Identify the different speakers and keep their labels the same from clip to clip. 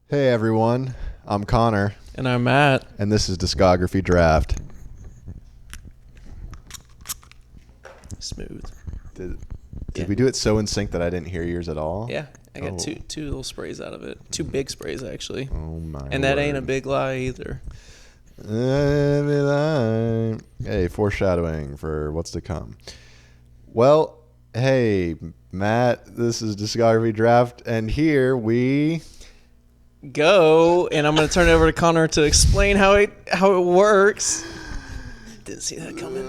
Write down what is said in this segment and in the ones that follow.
Speaker 1: Hey everyone, I'm Connor,
Speaker 2: And I'm Matt.
Speaker 1: and this is Discography Draft.
Speaker 2: Smooth.
Speaker 1: Did
Speaker 2: Yeah.
Speaker 1: we do it so in sync that I didn't hear yours at all?
Speaker 2: Yeah, I got two little sprays out of it. Two big sprays, actually.
Speaker 1: Oh my
Speaker 2: And that
Speaker 1: word.
Speaker 2: ain't a big lie either.
Speaker 1: Hey, foreshadowing for what's to come. Well, hey, Matt, this is Discography Draft, and here we...
Speaker 2: Go, and I'm going to turn it over to Connor to explain how it works. Didn't see that coming.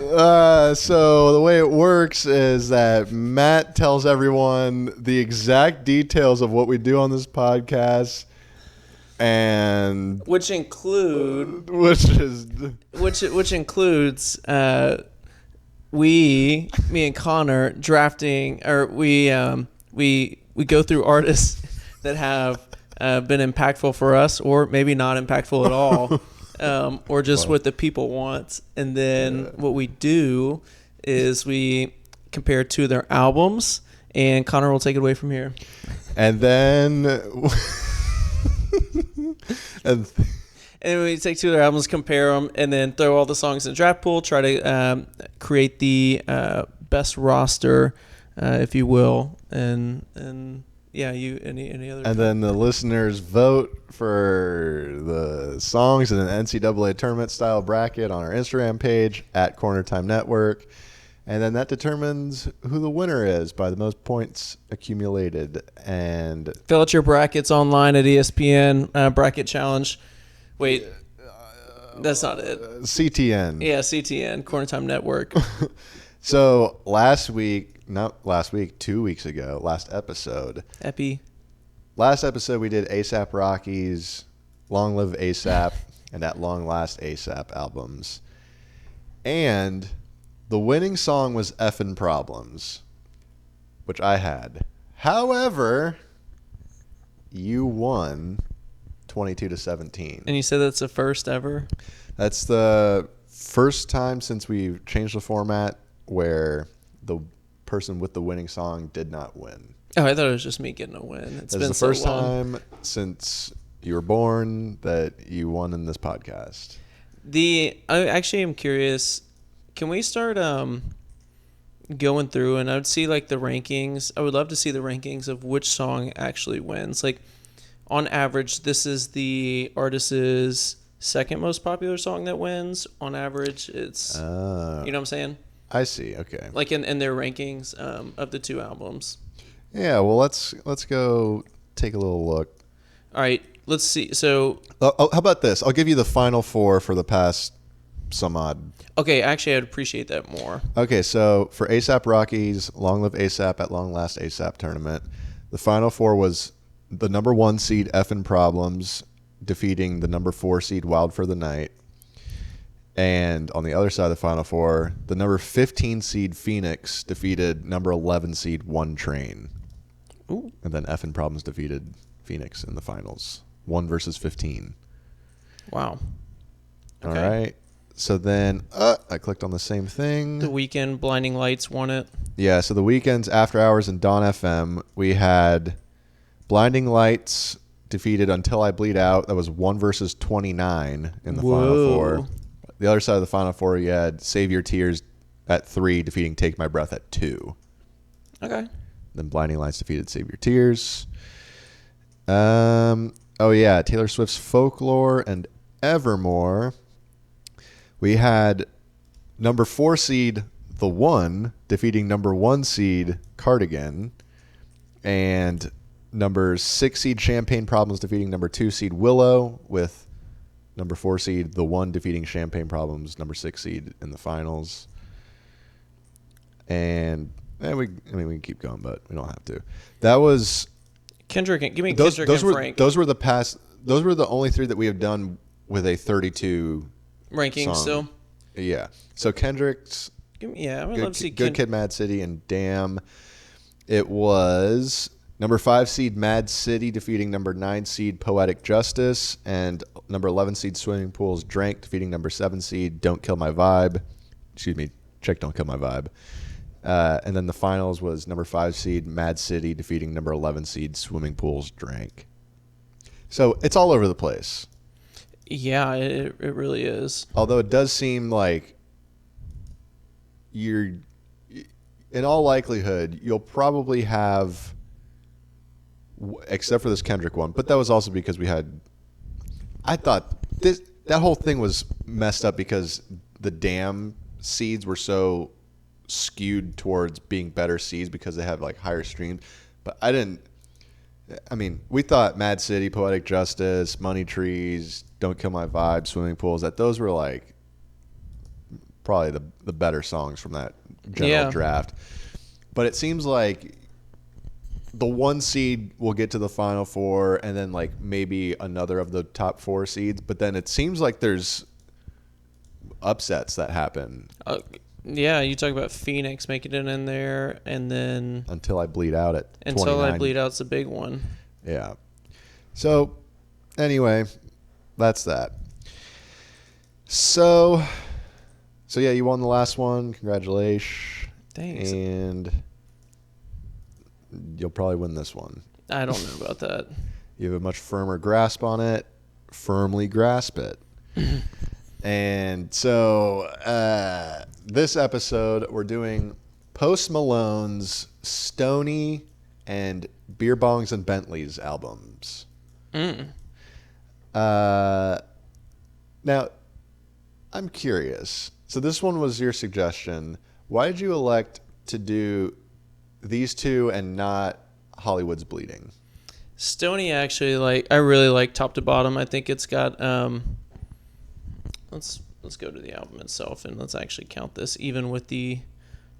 Speaker 1: So the way it works is that Matt tells everyone the exact details of what we do on this podcast, and
Speaker 2: Which includes me and Connor drafting, or we go through artists that have been impactful for us, or maybe not impactful at all, or just what the people want. And then what we do is we compare two of their albums, and Connor will take it away from here.
Speaker 1: And then
Speaker 2: And we take two of their albums, compare them, and then throw all the songs in the draft pool, try to create the best roster, if you will. And yeah, any other.
Speaker 1: and then the listeners vote for the songs in an NCAA tournament style bracket on our Instagram page at Corner Time Network. And then that determines who the winner is by the most points accumulated. And
Speaker 2: Fill out your brackets online at ESPN Bracket Challenge. Wait, that's not it.
Speaker 1: CTN.
Speaker 2: Yeah, CTN, Corner Time Network.
Speaker 1: So last week, 2 weeks ago, last episode we did ASAP Rocky's Long Live ASAP and At Long Last ASAP albums. And the winning song was Effin' Problems, which I had. However, you won 22-17.
Speaker 2: And you said that's the first ever?
Speaker 1: That's the first time since we've changed the format where the person with the winning song did not win.
Speaker 2: Oh, I thought it was just me getting a win. It's been
Speaker 1: the
Speaker 2: so
Speaker 1: first
Speaker 2: long.
Speaker 1: time since you were born that you won in this podcast.
Speaker 2: I actually am curious. Can we start going through, and I would see like the rankings. I would love to see the rankings of which song actually wins. Like on average, this is the artist's second most popular song that wins. On average, it's you know what I'm saying?
Speaker 1: I see. Okay.
Speaker 2: Like in their rankings of the two albums.
Speaker 1: Yeah. Well, let's go take a little look.
Speaker 2: All right. Let's see. So.
Speaker 1: How about this? I'll give you the final four for the past some odd.
Speaker 2: Okay. Actually, I'd appreciate that more.
Speaker 1: Okay. So for ASAP Rocky's Long Live ASAP at Long Last ASAP tournament, the final four was the number 1 seed Effin' Problems defeating the number 4 seed Wild for the Night. And on the other side of the Final Four, the number 15 seed Phoenix defeated number 11 seed One Train.
Speaker 2: Ooh.
Speaker 1: And then Effin' Problems defeated Phoenix in the finals. 1 versus 15.
Speaker 2: Wow.
Speaker 1: Okay. All right. So then I clicked on the same thing.
Speaker 2: The Weeknd, Blinding Lights won it.
Speaker 1: Yeah, so the Weeknd's After Hours and Dawn FM, we had Blinding Lights defeated Until I Bleed Out. That was 1 versus 29 in the Final Four. The other side of the Final Four, you had Save Your Tears at 3, defeating Take My Breath at 2.
Speaker 2: Okay.
Speaker 1: Then Blinding Lights defeated Save Your Tears. Oh, yeah, Taylor Swift's Folklore and Evermore. We had number 4 seed The One defeating number 1 seed Cardigan. And number 6 seed Champagne Problems defeating number 2 seed Willow, with number 4 seed The One defeating Champagne Problems, number 6 seed in the finals. And we can keep going, but we don't have to. That was
Speaker 2: Kendrick. Give me Kendrick and Frank.
Speaker 1: Those were the only 3 that we have done with a 32
Speaker 2: ranking
Speaker 1: song.
Speaker 2: still.
Speaker 1: Yeah. So Kendrick's
Speaker 2: I would love to see
Speaker 1: Good Kid, Mad City, and Damn. It was number 5 seed Mad City defeating number 9 seed Poetic Justice, and number 11 seed Swimming Pools Drank defeating number 7 seed Don't Kill My Vibe. Excuse me, check Don't Kill My Vibe. And then the finals was number 5 seed Mad City defeating number 11 seed Swimming Pools Drank. So it's all over the place.
Speaker 2: Yeah, it really is.
Speaker 1: Although it does seem like you're, in all likelihood, you'll probably have, except for this Kendrick one, but that was also because I thought that whole thing was messed up because the Damn seeds were so skewed towards being better seeds because they have like higher streams. But we thought Mad City, Poetic Justice, Money Trees, Don't Kill My Vibe, Swimming Pools, that those were like probably the better songs from that general draft. But it seems like the 1 seed will get to the final 4 and then like maybe another of the top 4 seeds. But then it seems like there's upsets that happen.
Speaker 2: Yeah, you talk about Phoenix making it in there, and then
Speaker 1: Until I Bleed Out at 29.
Speaker 2: Until I Bleed Out's a big one.
Speaker 1: Yeah. So anyway, that's that. So yeah, you won the last one. Congratulations.
Speaker 2: Thanks.
Speaker 1: And you'll probably win this one.
Speaker 2: I don't know about that.
Speaker 1: You have a much firmer grasp on it. Firmly grasp it. And so this episode, we're doing Post Malone's Stoney and Beer Bongs and Bentleys albums. Now, I'm curious. So this one was your suggestion. Why did you elect to do these two and not Hollywood's Bleeding?
Speaker 2: Stoney actually, I really like top to bottom. I think it's got let's go to the album itself and let's actually count this even with the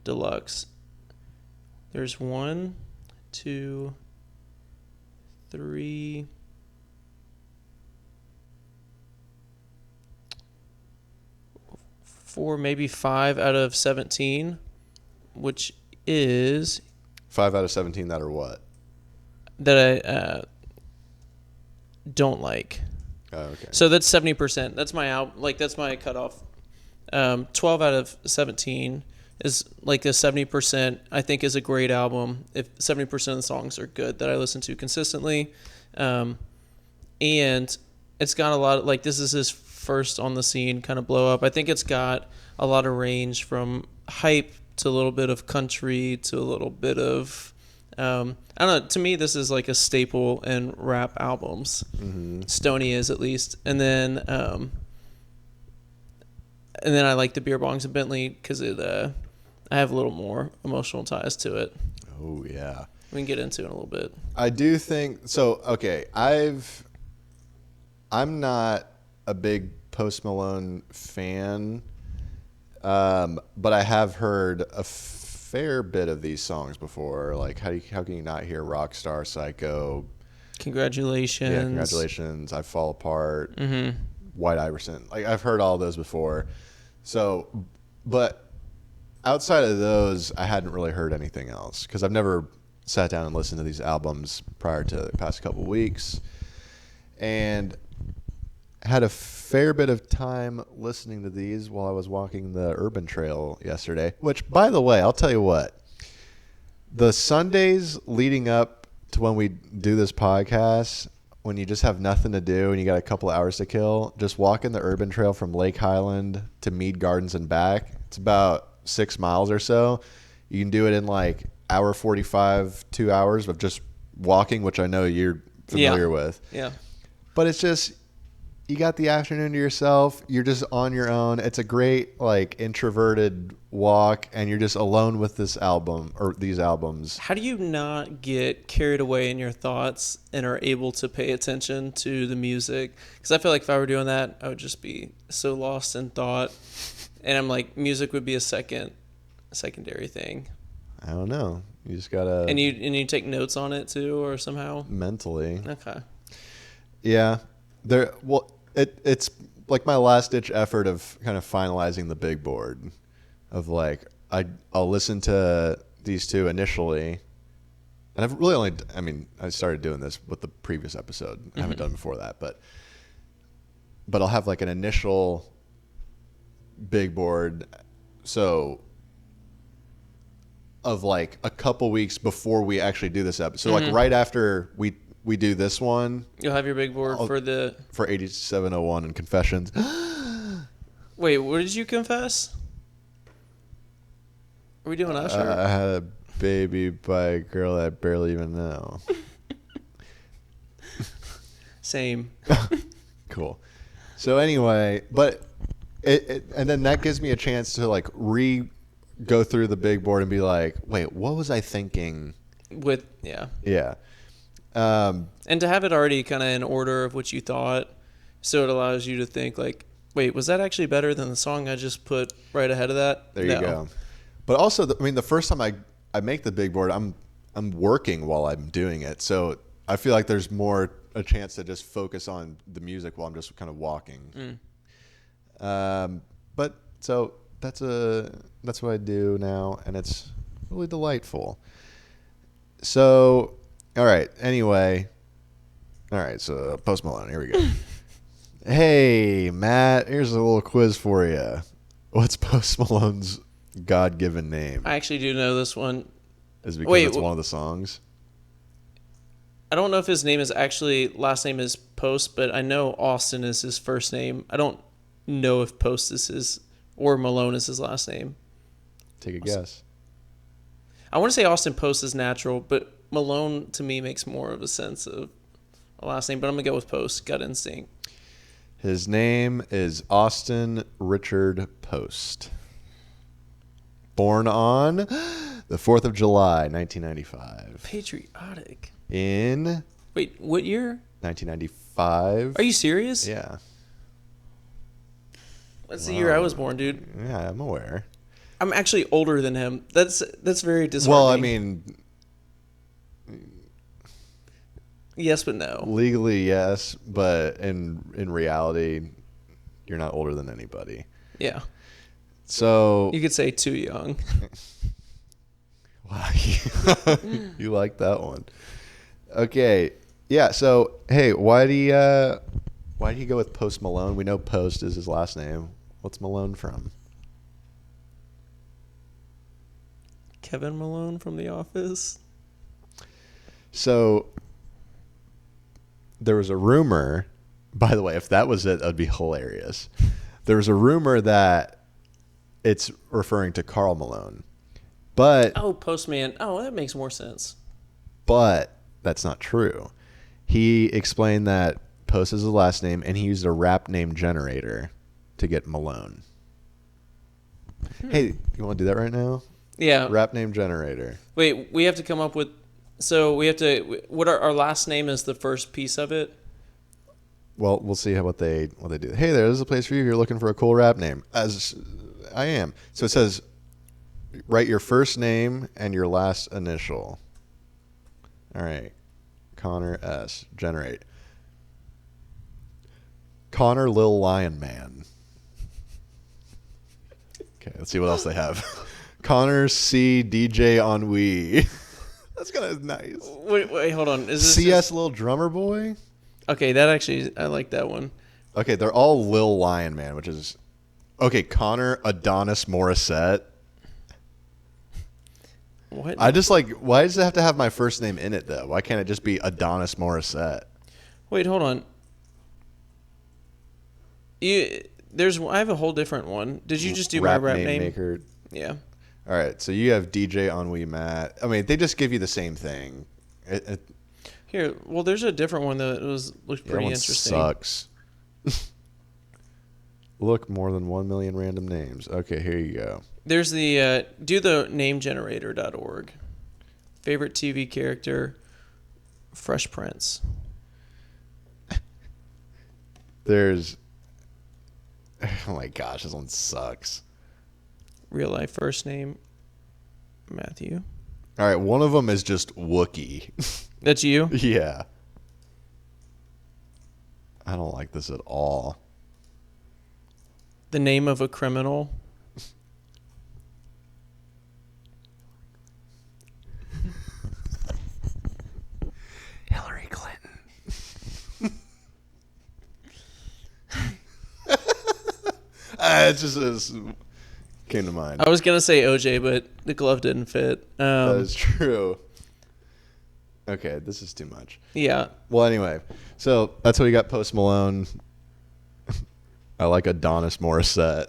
Speaker 2: deluxe. There's 1, 2, 3, 4, maybe 5 out of 17, which is
Speaker 1: 5 out of 17 that are what?
Speaker 2: That I don't like.
Speaker 1: Oh, okay.
Speaker 2: So that's 70%. That's my that's my cutoff. 12 out of 17 is like a 70%. I think is a great album if 70% of the songs are good that I listen to consistently, and it's got a lot of, this is his first on the scene kind of blow up. I think it's got a lot of range from hype to a little bit of country to a little bit of I don't know. To me, this is like a staple in rap albums. Mm-hmm. Stoney is, at least, and then I like the Beer Bongs and Bentley because I have a little more emotional ties to it.
Speaker 1: Oh yeah,
Speaker 2: we can get into it in a little bit.
Speaker 1: I do think so. Okay, I'm not a big Post Malone fan, but I have heard a fair bit of these songs before. Like, how can you not hear Rockstar, Psycho,
Speaker 2: Congratulations,
Speaker 1: I Fall Apart,
Speaker 2: mm-hmm.
Speaker 1: White Iverson. Like, I've heard all those before. So, but outside of those, I hadn't really heard anything else because I've never sat down and listened to these albums prior to the past couple weeks, and had a fair bit of time listening to these while I was walking the urban trail yesterday, which, by the way, I'll tell you what, the Sundays leading up to when we do this podcast, when you just have nothing to do and you got a couple of hours to kill, just walking the urban trail from Lake Highland to Mead Gardens and back. It's about 6 miles or so. You can do it in like hour 45, 2 hours of just walking, which I know you're familiar with.
Speaker 2: Yeah.
Speaker 1: But it's just, you got the afternoon to yourself. You're just on your own. It's a great, introverted walk, and you're just alone with this album or these albums.
Speaker 2: How do you not get carried away in your thoughts and are able to pay attention to the music? Because I feel like if I were doing that, I would just be so lost in thought. And I'm like, music would be a secondary thing.
Speaker 1: I don't know. You just gotta.
Speaker 2: And you take notes on it too, or somehow mentally. Okay.
Speaker 1: Yeah. It's like my last ditch effort of kind of finalizing the big board of I'll listen to these two initially, and I've really I started doing this with the previous episode. I haven't done before that, but I'll have an initial big board, so of a couple weeks before we actually do this episode. So right after we we do this one
Speaker 2: You'll have your big board for
Speaker 1: 8701 and Confessions.
Speaker 2: Wait, what did you confess? Are we doing Usher?
Speaker 1: I had a baby by a girl I barely even know.
Speaker 2: Same.
Speaker 1: Cool. So anyway, but and then that gives me a chance to like go through the big board and be like, wait, what was I thinking?
Speaker 2: Yeah. And to have it already kind of in order of what you thought, so it allows you to think like, wait, was that actually better than the song I just put right ahead of that?
Speaker 1: There you go. But also, the first time I make the big board, I'm working while I'm doing it, so I feel like there's more a chance to just focus on the music while I'm just kind of walking. But so that's what I do now, and it's really delightful. So, all right. Anyway, all right. So Post Malone. Here we go. Hey, Matt. Here's a little quiz for you. What's Post Malone's God-given name?
Speaker 2: I actually do know this one.
Speaker 1: Is it because it's one of the songs?
Speaker 2: I don't know if his name is actually, last name is Post, but I know Austin is his first name. I don't know if Post is his, or Malone is his last name.
Speaker 1: Take a guess.
Speaker 2: I want to say Austin Post is natural, but Malone to me makes more of a sense of a last name, but I'm going to go with Post, gut instinct.
Speaker 1: His name is Austin Richard Post. Born on the 4th of July, 1995.
Speaker 2: Patriotic.
Speaker 1: In...
Speaker 2: Wait, what year?
Speaker 1: 1995.
Speaker 2: Are you serious?
Speaker 1: Yeah.
Speaker 2: That's the year I was born, dude.
Speaker 1: Yeah, I'm aware.
Speaker 2: I'm actually older than him. That's very disheartening.
Speaker 1: Well, I mean...
Speaker 2: Yes, but no.
Speaker 1: Legally, yes, but in reality, you're not older than anybody.
Speaker 2: Yeah.
Speaker 1: So...
Speaker 2: You could say too young.
Speaker 1: Wow. You like that one. Okay. Yeah, so, hey, why did he go with Post Malone? We know Post is his last name. What's Malone from?
Speaker 2: Kevin Malone from The Office.
Speaker 1: So, there was a rumor, by the way, if that was it, that'd be hilarious. There was a rumor that it's referring to Karl Malone. But
Speaker 2: Oh, Postman. Oh, that makes more sense.
Speaker 1: But that's not true. He explained that Post is his last name, and he used a rap name generator to get Malone. Hey, you want to do that right now?
Speaker 2: Yeah.
Speaker 1: Rap name generator.
Speaker 2: Wait, we have to come up with... So we have to... What our last name is the first piece of it?
Speaker 1: Well, we'll see what they do. Hey, there's a place for you if you're looking for a cool rap name. As I am. So it says, write your first name and your last initial. All right. Connor S. Generate. Connor Lil Lion Man. Okay, let's see what else they have. Connor C. DJ Ennui. That's kind of nice.
Speaker 2: Wait, hold on. Is this
Speaker 1: CS Lil Drummer Boy?
Speaker 2: Okay, that actually... I like that one.
Speaker 1: Okay, they're all Lil Lion Man, which is... Okay, Connor Adonis Morissette.
Speaker 2: What?
Speaker 1: I just like... Why does it have to have my first name in it, though? Why can't it just be Adonis Morissette?
Speaker 2: Wait, hold on. I have a whole different one. Did you just do my rap name?
Speaker 1: Maker.
Speaker 2: Yeah.
Speaker 1: All right, so you have DJ Ennui Matt. I mean, they just give you the same thing.
Speaker 2: Here, well, there's a different one that looked pretty
Speaker 1: that one
Speaker 2: interesting.
Speaker 1: Sucks. Look, more than 1 million random names. Okay, here you go.
Speaker 2: There's the do the namegenerator.org. Favorite TV character, Fresh Prince.
Speaker 1: There's... Oh my gosh, this one sucks.
Speaker 2: Real life first name, Matthew.
Speaker 1: All right, one of them is just Wookie.
Speaker 2: That's you?
Speaker 1: Yeah. I don't like this at all.
Speaker 2: The name of a criminal.
Speaker 1: Hillary Clinton. It just came to mind.
Speaker 2: I was going to say OJ, but the glove didn't fit.
Speaker 1: That is true. Okay, this is too much.
Speaker 2: Yeah.
Speaker 1: Well, anyway, so that's how we got Post Malone. I like Adonis Morissette.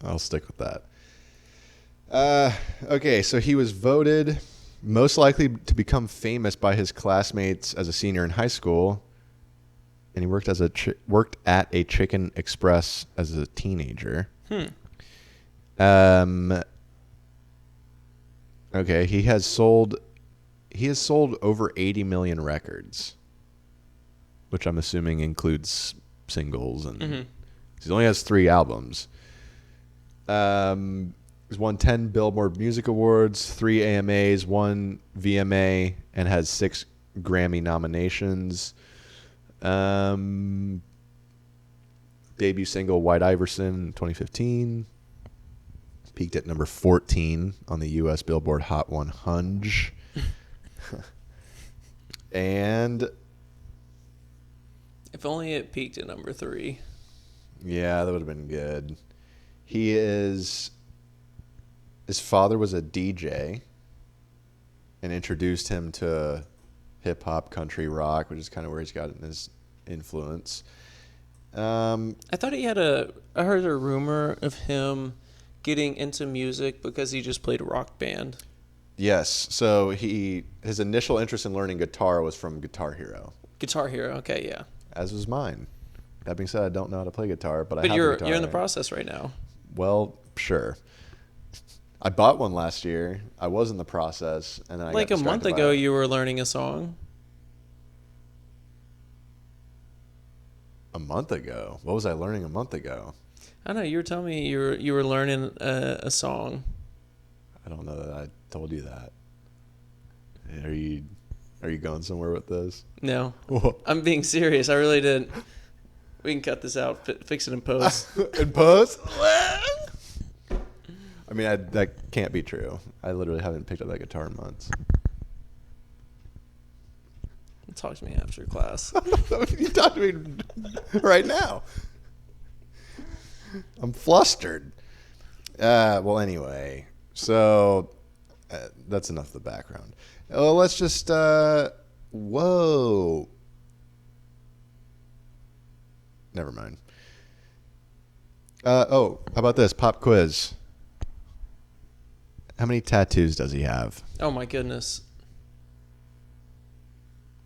Speaker 1: I'll stick with that. Okay, so he was voted most likely to become famous by his classmates as a senior in high school, and he worked at a Chicken Express as a teenager. Okay, he has sold over 80 million records, which I'm assuming includes singles, and he only has 3 albums. He's won 10 Billboard Music Awards, 3 AMAs, 1 VMA, and has 6 Grammy nominations. Debut single White Iverson, 2015. Peaked at number 14 on the U.S. Billboard Hot 100. And
Speaker 2: if only it peaked at number 3.
Speaker 1: Yeah, that would have been good. His father was a DJ and introduced him to hip hop, country, rock, which is kind of where he's gotten his influence.
Speaker 2: I thought I heard a rumor of him getting into music because he just played a rock band.
Speaker 1: Yes. So his initial interest in learning guitar was from Guitar Hero.
Speaker 2: Guitar Hero. Okay, yeah.
Speaker 1: As was mine. That being said, I don't know how to play guitar, but I have a guitar.
Speaker 2: You're in the process right now.
Speaker 1: Well, sure. I bought one last year. I was in the process, and then I
Speaker 2: like
Speaker 1: got
Speaker 2: a month ago, you were learning a song.
Speaker 1: A month ago? What was I learning a month ago?
Speaker 2: I don't know. You were telling me you were learning a song.
Speaker 1: I don't know that I told you that. Are you going somewhere with this?
Speaker 2: No, I'm being serious. I really didn't. We can cut this out. Fix it in post.
Speaker 1: In post? I mean, that can't be true. I literally haven't picked up that guitar in months.
Speaker 2: Talk to me after class.
Speaker 1: You talk to me right now. I'm flustered. Well, anyway, so that's enough of the background. Let's just. Whoa. Never mind. How about this pop quiz? How many tattoos does he have?
Speaker 2: Oh my goodness.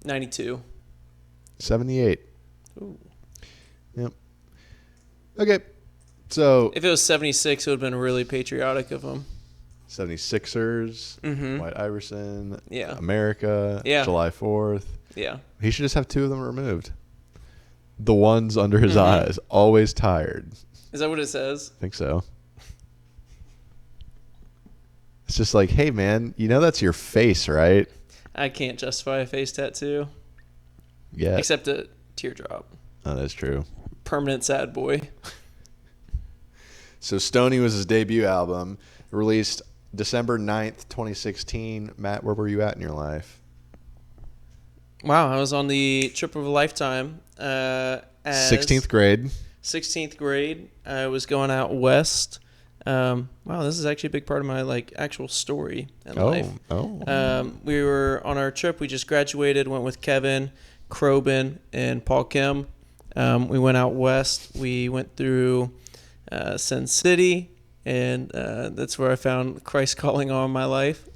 Speaker 2: 92.
Speaker 1: 78.
Speaker 2: Ooh.
Speaker 1: Yep. Okay. So
Speaker 2: if it was 76, it would have been really patriotic of him.
Speaker 1: 76ers, White Iverson,
Speaker 2: yeah,
Speaker 1: America, July 4th.
Speaker 2: Yeah.
Speaker 1: He should just have 2 of them removed. The ones under his eyes, always tired.
Speaker 2: Is that what it says?
Speaker 1: I think so. It's just like, hey, man, you know that's your face, right?
Speaker 2: I can't justify a face tattoo.
Speaker 1: Yeah.
Speaker 2: Except a teardrop.
Speaker 1: Oh, that's true.
Speaker 2: Permanent sad boy.
Speaker 1: So Stoney was his debut album, released December 9th, 2016. Matt, where were you at in your life?
Speaker 2: Wow, I was on the trip of a lifetime.
Speaker 1: 16th grade.
Speaker 2: 16th grade. I was going out west. Wow, this is actually a big part of my actual story in life. We were on our trip. We just graduated. Went with Kevin, Crobin, and Paul Kim. We went out west. We went through Sin City, and that's where I found Christ calling on my life,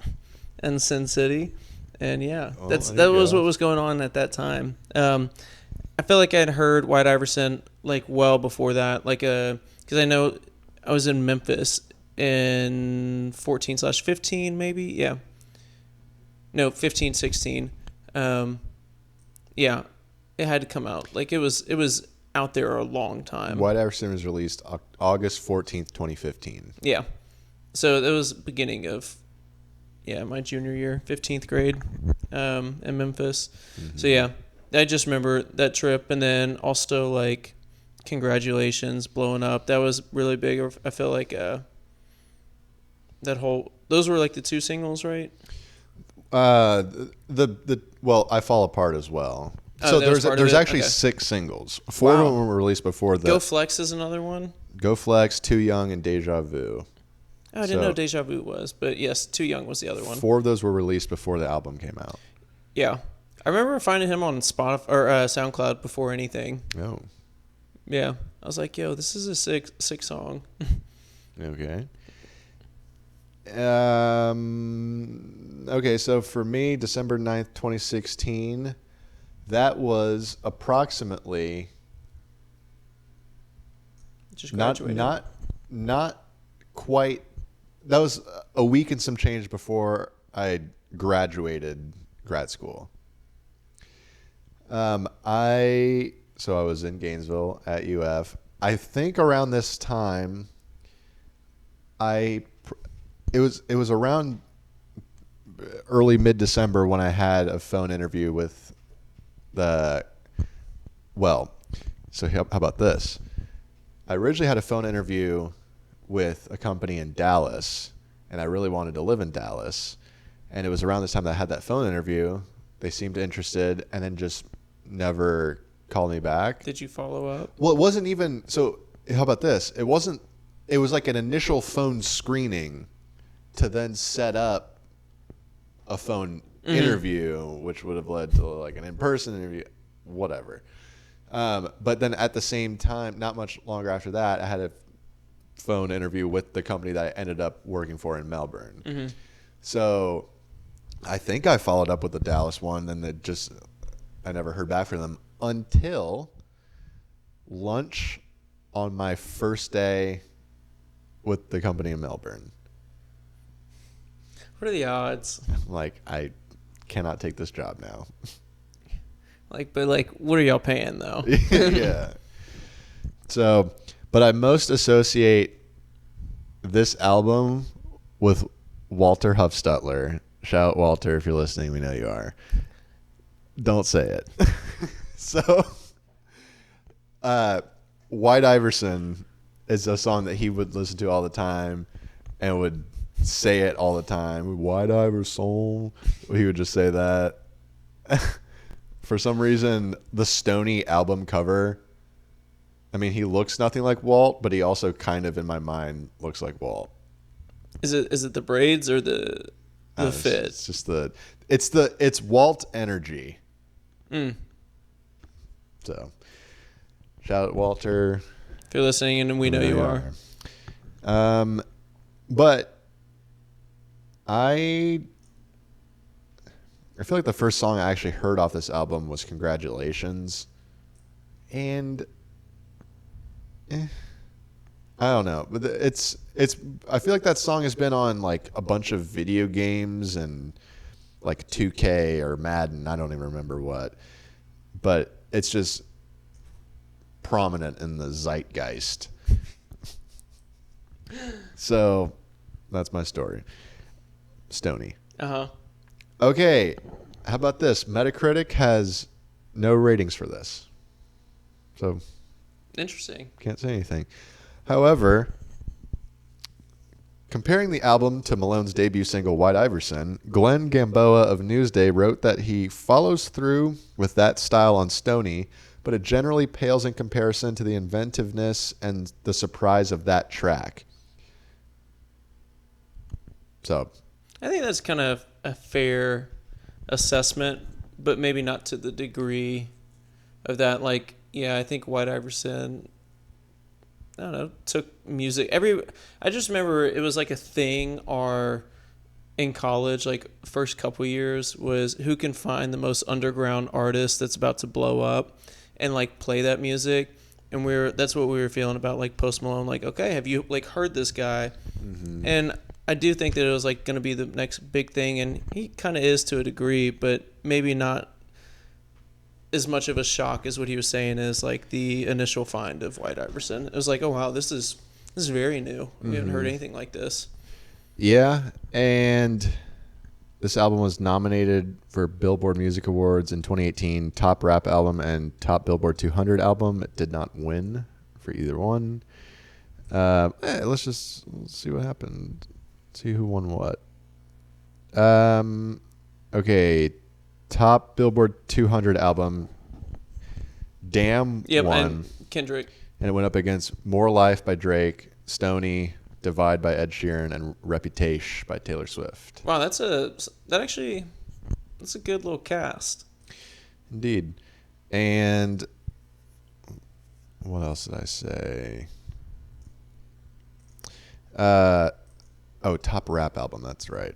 Speaker 2: and Sin City, and that was what was going on at that time. I feel like I had heard White Iverson well before that, because I know I was in Memphis in 14/15 maybe, yeah. No, 15, 16. Yeah, it had to come out. It was out there a long time.
Speaker 1: White Iverson was released August 14th, 2015.
Speaker 2: Yeah. So that was beginning of my junior year, 15th grade, in Memphis. Mm-hmm. So yeah, I just remember that trip, and then also Congratulations blowing up. That was really big. I feel like those were the 2 singles, right?
Speaker 1: I Fall Apart as well. So there's actually 6 singles. 4 of them were released before that.
Speaker 2: Go Flex is another one.
Speaker 1: Go Flex, Too Young, and Deja Vu.
Speaker 2: I didn't know Deja Vu was, but yes, Too Young was the other one.
Speaker 1: 4 of those were released before the album came out.
Speaker 2: Yeah. I remember finding him on Spotify or SoundCloud before anything.
Speaker 1: Oh,
Speaker 2: Yeah. I was like, yo, this is a sick song.
Speaker 1: okay. Okay, so for me, December 9th, 2016, that was approximately
Speaker 2: Just
Speaker 1: not
Speaker 2: graduated.
Speaker 1: not quite. That was a week and some change before I graduated grad school. I was in Gainesville at UF. I think around this time, it was around early mid-December when I had a phone interview with so how about this? I originally had a phone interview with a company in Dallas, and I really wanted to live in Dallas. And it was around this time that I had that phone interview. They seemed interested, and then just never called me back.
Speaker 2: Did you follow up?
Speaker 1: Well, it wasn't even so. How about this? It wasn't. It was like an initial phone screening to then set up a phone interview, which would have led to like an in-person interview, whatever. But then at the same time, not much longer after that, I had a phone interview with the company that I ended up working for in Melbourne.
Speaker 2: Mm-hmm.
Speaker 1: So I think I followed up with the Dallas one, and I never heard back from them until lunch on my first day with the company in Melbourne.
Speaker 2: What are the odds?
Speaker 1: Like, I cannot take this job now.
Speaker 2: But what are y'all paying though?
Speaker 1: Yeah. So, but I most associate this album with Walter Huffstutler. Shout out Walter if you're listening. We know you are. Don't say it. So, White Iverson is a song that he would listen to all the time and would say it all the time. White Iverson. He would just say that. For some reason, the Stoney album cover, I mean, he looks nothing like Walt, but he also kind of, in my mind, looks like Walt.
Speaker 2: Is it the braids or the fit?
Speaker 1: It's just it's Walt energy. So, shout out Walter.
Speaker 2: If you're listening, and we know you are.
Speaker 1: But I feel like the first song I actually heard off this album was Congratulations. And I don't know, but it's I feel like that song has been on like a bunch of video games and like 2K or Madden, I don't even remember what. But it's just prominent in the zeitgeist. So that's my story. Stoney.
Speaker 2: Uh-huh.
Speaker 1: Okay, how about this? Metacritic has no ratings for this. So
Speaker 2: Interesting.
Speaker 1: can't say anything. However, comparing the album to Malone's debut single, White Iverson, Glenn Gamboa of Newsday wrote that he follows through with that style on Stoney, but it generally pales in comparison to the inventiveness and the surprise of that track. So,
Speaker 2: I think that's kind of a fair assessment, but maybe not to the degree of that. Like, yeah, I think White Iverson, I don't know, took music. I just remember it was like a thing in college, like first couple years, was who can find the most underground artist that's about to blow up and like play that music. And that's what we were feeling about like Post Malone. Like, okay, have you like heard this guy? Mm-hmm. And I do think that it was like going to be the next big thing, and he kind of is to a degree, but maybe not as much of a shock as what he was saying is like the initial find of White Iverson. It was like, oh wow, this is very new. We haven't heard anything like this.
Speaker 1: Yeah, and this album was nominated for Billboard Music Awards in 2018, Top Rap Album and Top Billboard 200 Album. It did not win for either one. Let's see what happened. See who won what. Okay, Top Billboard 200 Album. Damn won.
Speaker 2: And Kendrick.
Speaker 1: And it went up against More Life by Drake, Stoney, Divide by Ed Sheeran, and Reputation by Taylor Swift.
Speaker 2: Wow, that's It's a good little cast.
Speaker 1: Indeed. And what else did I say? Top rap album. That's right.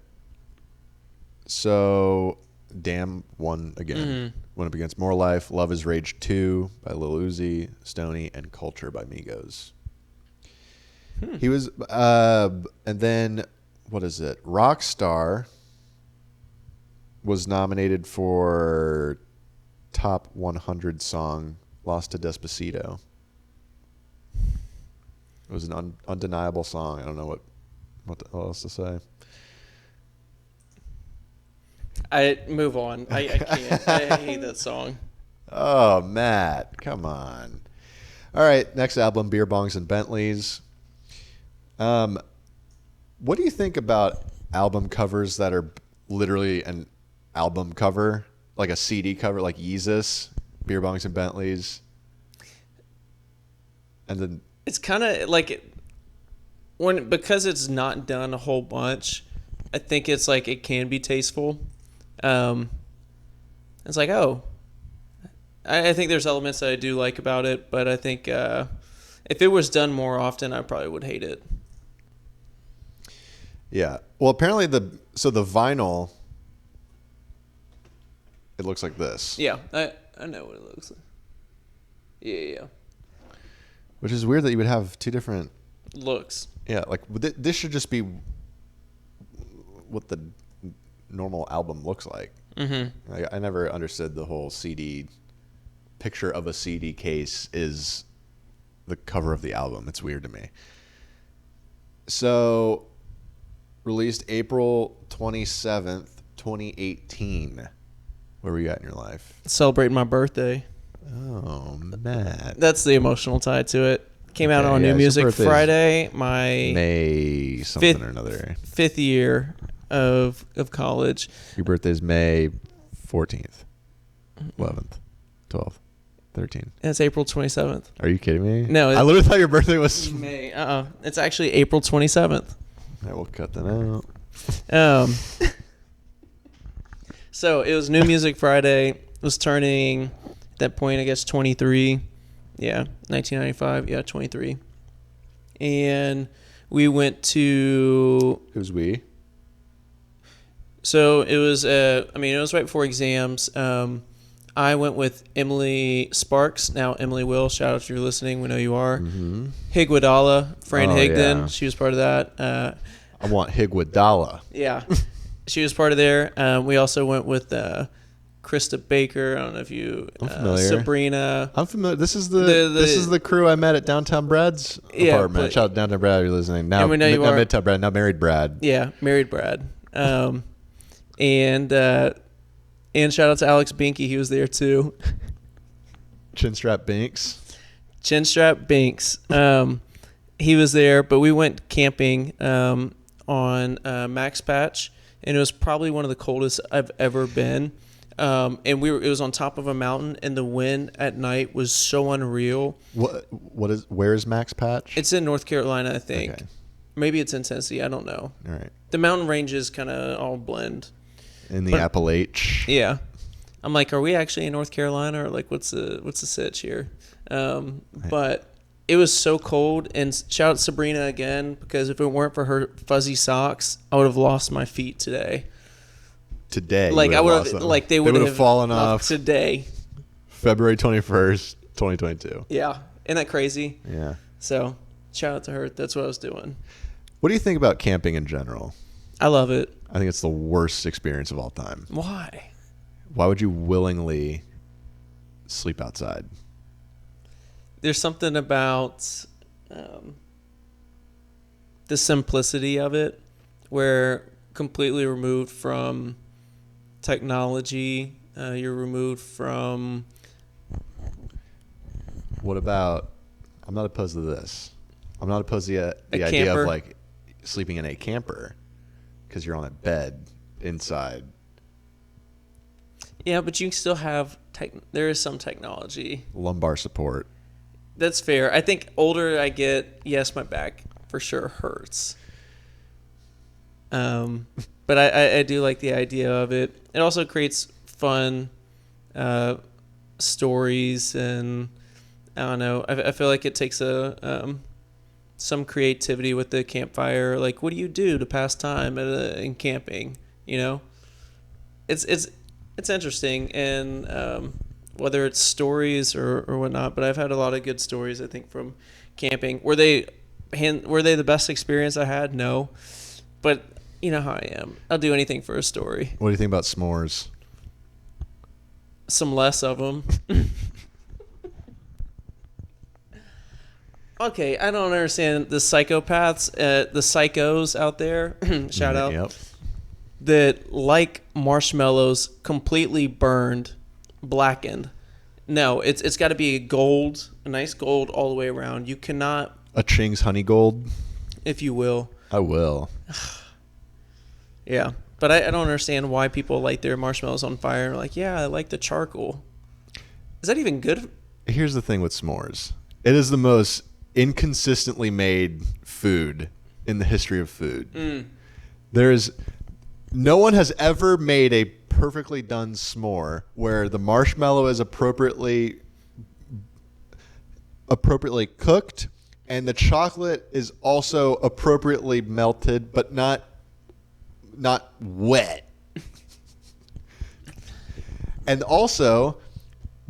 Speaker 1: So, Damn won again.
Speaker 2: Mm-hmm.
Speaker 1: Went up against More Life, Love is Rage 2 by Lil Uzi, Stoney, and Culture by Migos. He was, and then, what is it? Rockstar was nominated for Top 100 Song, lost to Despacito. It was an undeniable song. I don't know what else to say.
Speaker 2: I move on. I can't. I hate that song.
Speaker 1: Oh, Matt, come on. All right, next album, Beer Bongs and Bentleys. What do you think about album covers that are literally an album cover, like a CD cover, like Yeezus, Beer Bongs and Bentleys? And then
Speaker 2: It's kind of like because it's not done a whole bunch. I think it's like it can be tasteful. It's like, oh, I think there's elements that I do like about it, but I think if it was done more often, I probably would hate it.
Speaker 1: yeah. Well, apparently the vinyl, it looks like this.
Speaker 2: Yeah, I know what it looks like. Yeah.
Speaker 1: Which is weird that you would have two different
Speaker 2: Looks.
Speaker 1: Yeah, like this should just be what the normal album looks like.
Speaker 2: Mm-hmm.
Speaker 1: I never understood the whole CD picture of a CD case is the cover of the album. It's weird to me. So, released April 27th, 2018. Where were you at in your life?
Speaker 2: Celebrating my birthday.
Speaker 1: Oh, Matt.
Speaker 2: That's the emotional tie to it. Came out on New
Speaker 1: so
Speaker 2: Music
Speaker 1: birthday's
Speaker 2: Friday. My
Speaker 1: May something or another.
Speaker 2: fifth year of college.
Speaker 1: Your birthday's May 14th, 11th, 12th, 13th.
Speaker 2: And it's April 27th.
Speaker 1: Are you kidding me?
Speaker 2: No,
Speaker 1: I literally thought your birthday was
Speaker 2: May. It's actually April 27th.
Speaker 1: I will cut that out.
Speaker 2: So it was New Music Friday. Was turning at that point, I guess, 23. Yeah, 1995. Yeah, 23. And we went to.
Speaker 1: Who's we?
Speaker 2: So it was. It was right before exams. I went with Emily Sparks. Now Emily Will. Shout out if you're listening. We know you are.
Speaker 1: Mm-hmm.
Speaker 2: Higwadala, Fran Higdon.
Speaker 1: Yeah.
Speaker 2: She was part of that.
Speaker 1: I want Higwadala.
Speaker 2: Yeah, she was part of there. We also went with Krista Baker. I don't know if you.
Speaker 1: I'm familiar.
Speaker 2: Sabrina.
Speaker 1: I'm familiar. This is this is the crew I met at Downtown Brad's apartment. Shout out Downtown Brad. You're listening now.
Speaker 2: And we know you are.
Speaker 1: Midtown Brad. Now married Brad.
Speaker 2: Yeah, married Brad. And shout out to Alex Binky. He was there too.
Speaker 1: Chinstrap Binks.
Speaker 2: Chinstrap Binks. He was there, but we went camping on Max Patch, and it was probably one of the coldest I've ever been. And it was on top of a mountain, and the wind at night was so unreal.
Speaker 1: Where is Max Patch?
Speaker 2: It's in North Carolina, I think.
Speaker 1: Okay.
Speaker 2: Maybe it's in Tennessee. I don't know.
Speaker 1: All right.
Speaker 2: The mountain ranges kind of all blend.
Speaker 1: In the Appalach.
Speaker 2: Yeah. I'm like, are we actually in North Carolina, or like what's the sitch here? But it was so cold, and shout out Sabrina again, because if it weren't for her fuzzy socks, I would have lost my feet today. Like I would have, like they would have
Speaker 1: fallen off
Speaker 2: today.
Speaker 1: February 21st, 2022.
Speaker 2: Yeah, isn't that crazy?
Speaker 1: Yeah.
Speaker 2: So shout out to her. That's what I was doing.
Speaker 1: What do you think about camping in general?
Speaker 2: I love it.
Speaker 1: I think it's the worst experience of all time.
Speaker 2: Why?
Speaker 1: Why would you willingly sleep outside?
Speaker 2: There's something about the simplicity of it, where completely removed from technology, you're removed from.
Speaker 1: What about? I'm not opposed to this. I'm not opposed to the idea
Speaker 2: camper?
Speaker 1: of like sleeping in a camper because you're on a bed inside.
Speaker 2: Yeah, but you can still have there is some technology.
Speaker 1: Lumbar support.
Speaker 2: That's fair. I think older I get, yes, my back for sure hurts. But I do like the idea of it. It also creates fun stories, and I don't know. I feel like it takes some creativity with the campfire. Like, what do you do to pass time in camping? You know, it's interesting, and whether it's stories or whatnot. But I've had a lot of good stories, I think, from camping. Were they the best experience I had? No, but you know how I am. I'll do anything for a story.
Speaker 1: What do you think about s'mores?
Speaker 2: Some less of them. Okay, I don't understand the psychopaths, the psychos out there. Shout out.
Speaker 1: Yep.
Speaker 2: That like marshmallows completely burned, blackened. No, it's got to be a nice gold all the way around. You cannot.
Speaker 1: A Ching's honey gold.
Speaker 2: If you will.
Speaker 1: I will.
Speaker 2: Yeah, but I don't understand why people light their marshmallows on fire and are like, yeah, I like the charcoal. Is that even good?
Speaker 1: Here's the thing with s'mores. It is the most inconsistently made food in the history of food. No one has ever made a perfectly done s'more where the marshmallow is appropriately cooked and the chocolate is also appropriately melted but not wet. And also,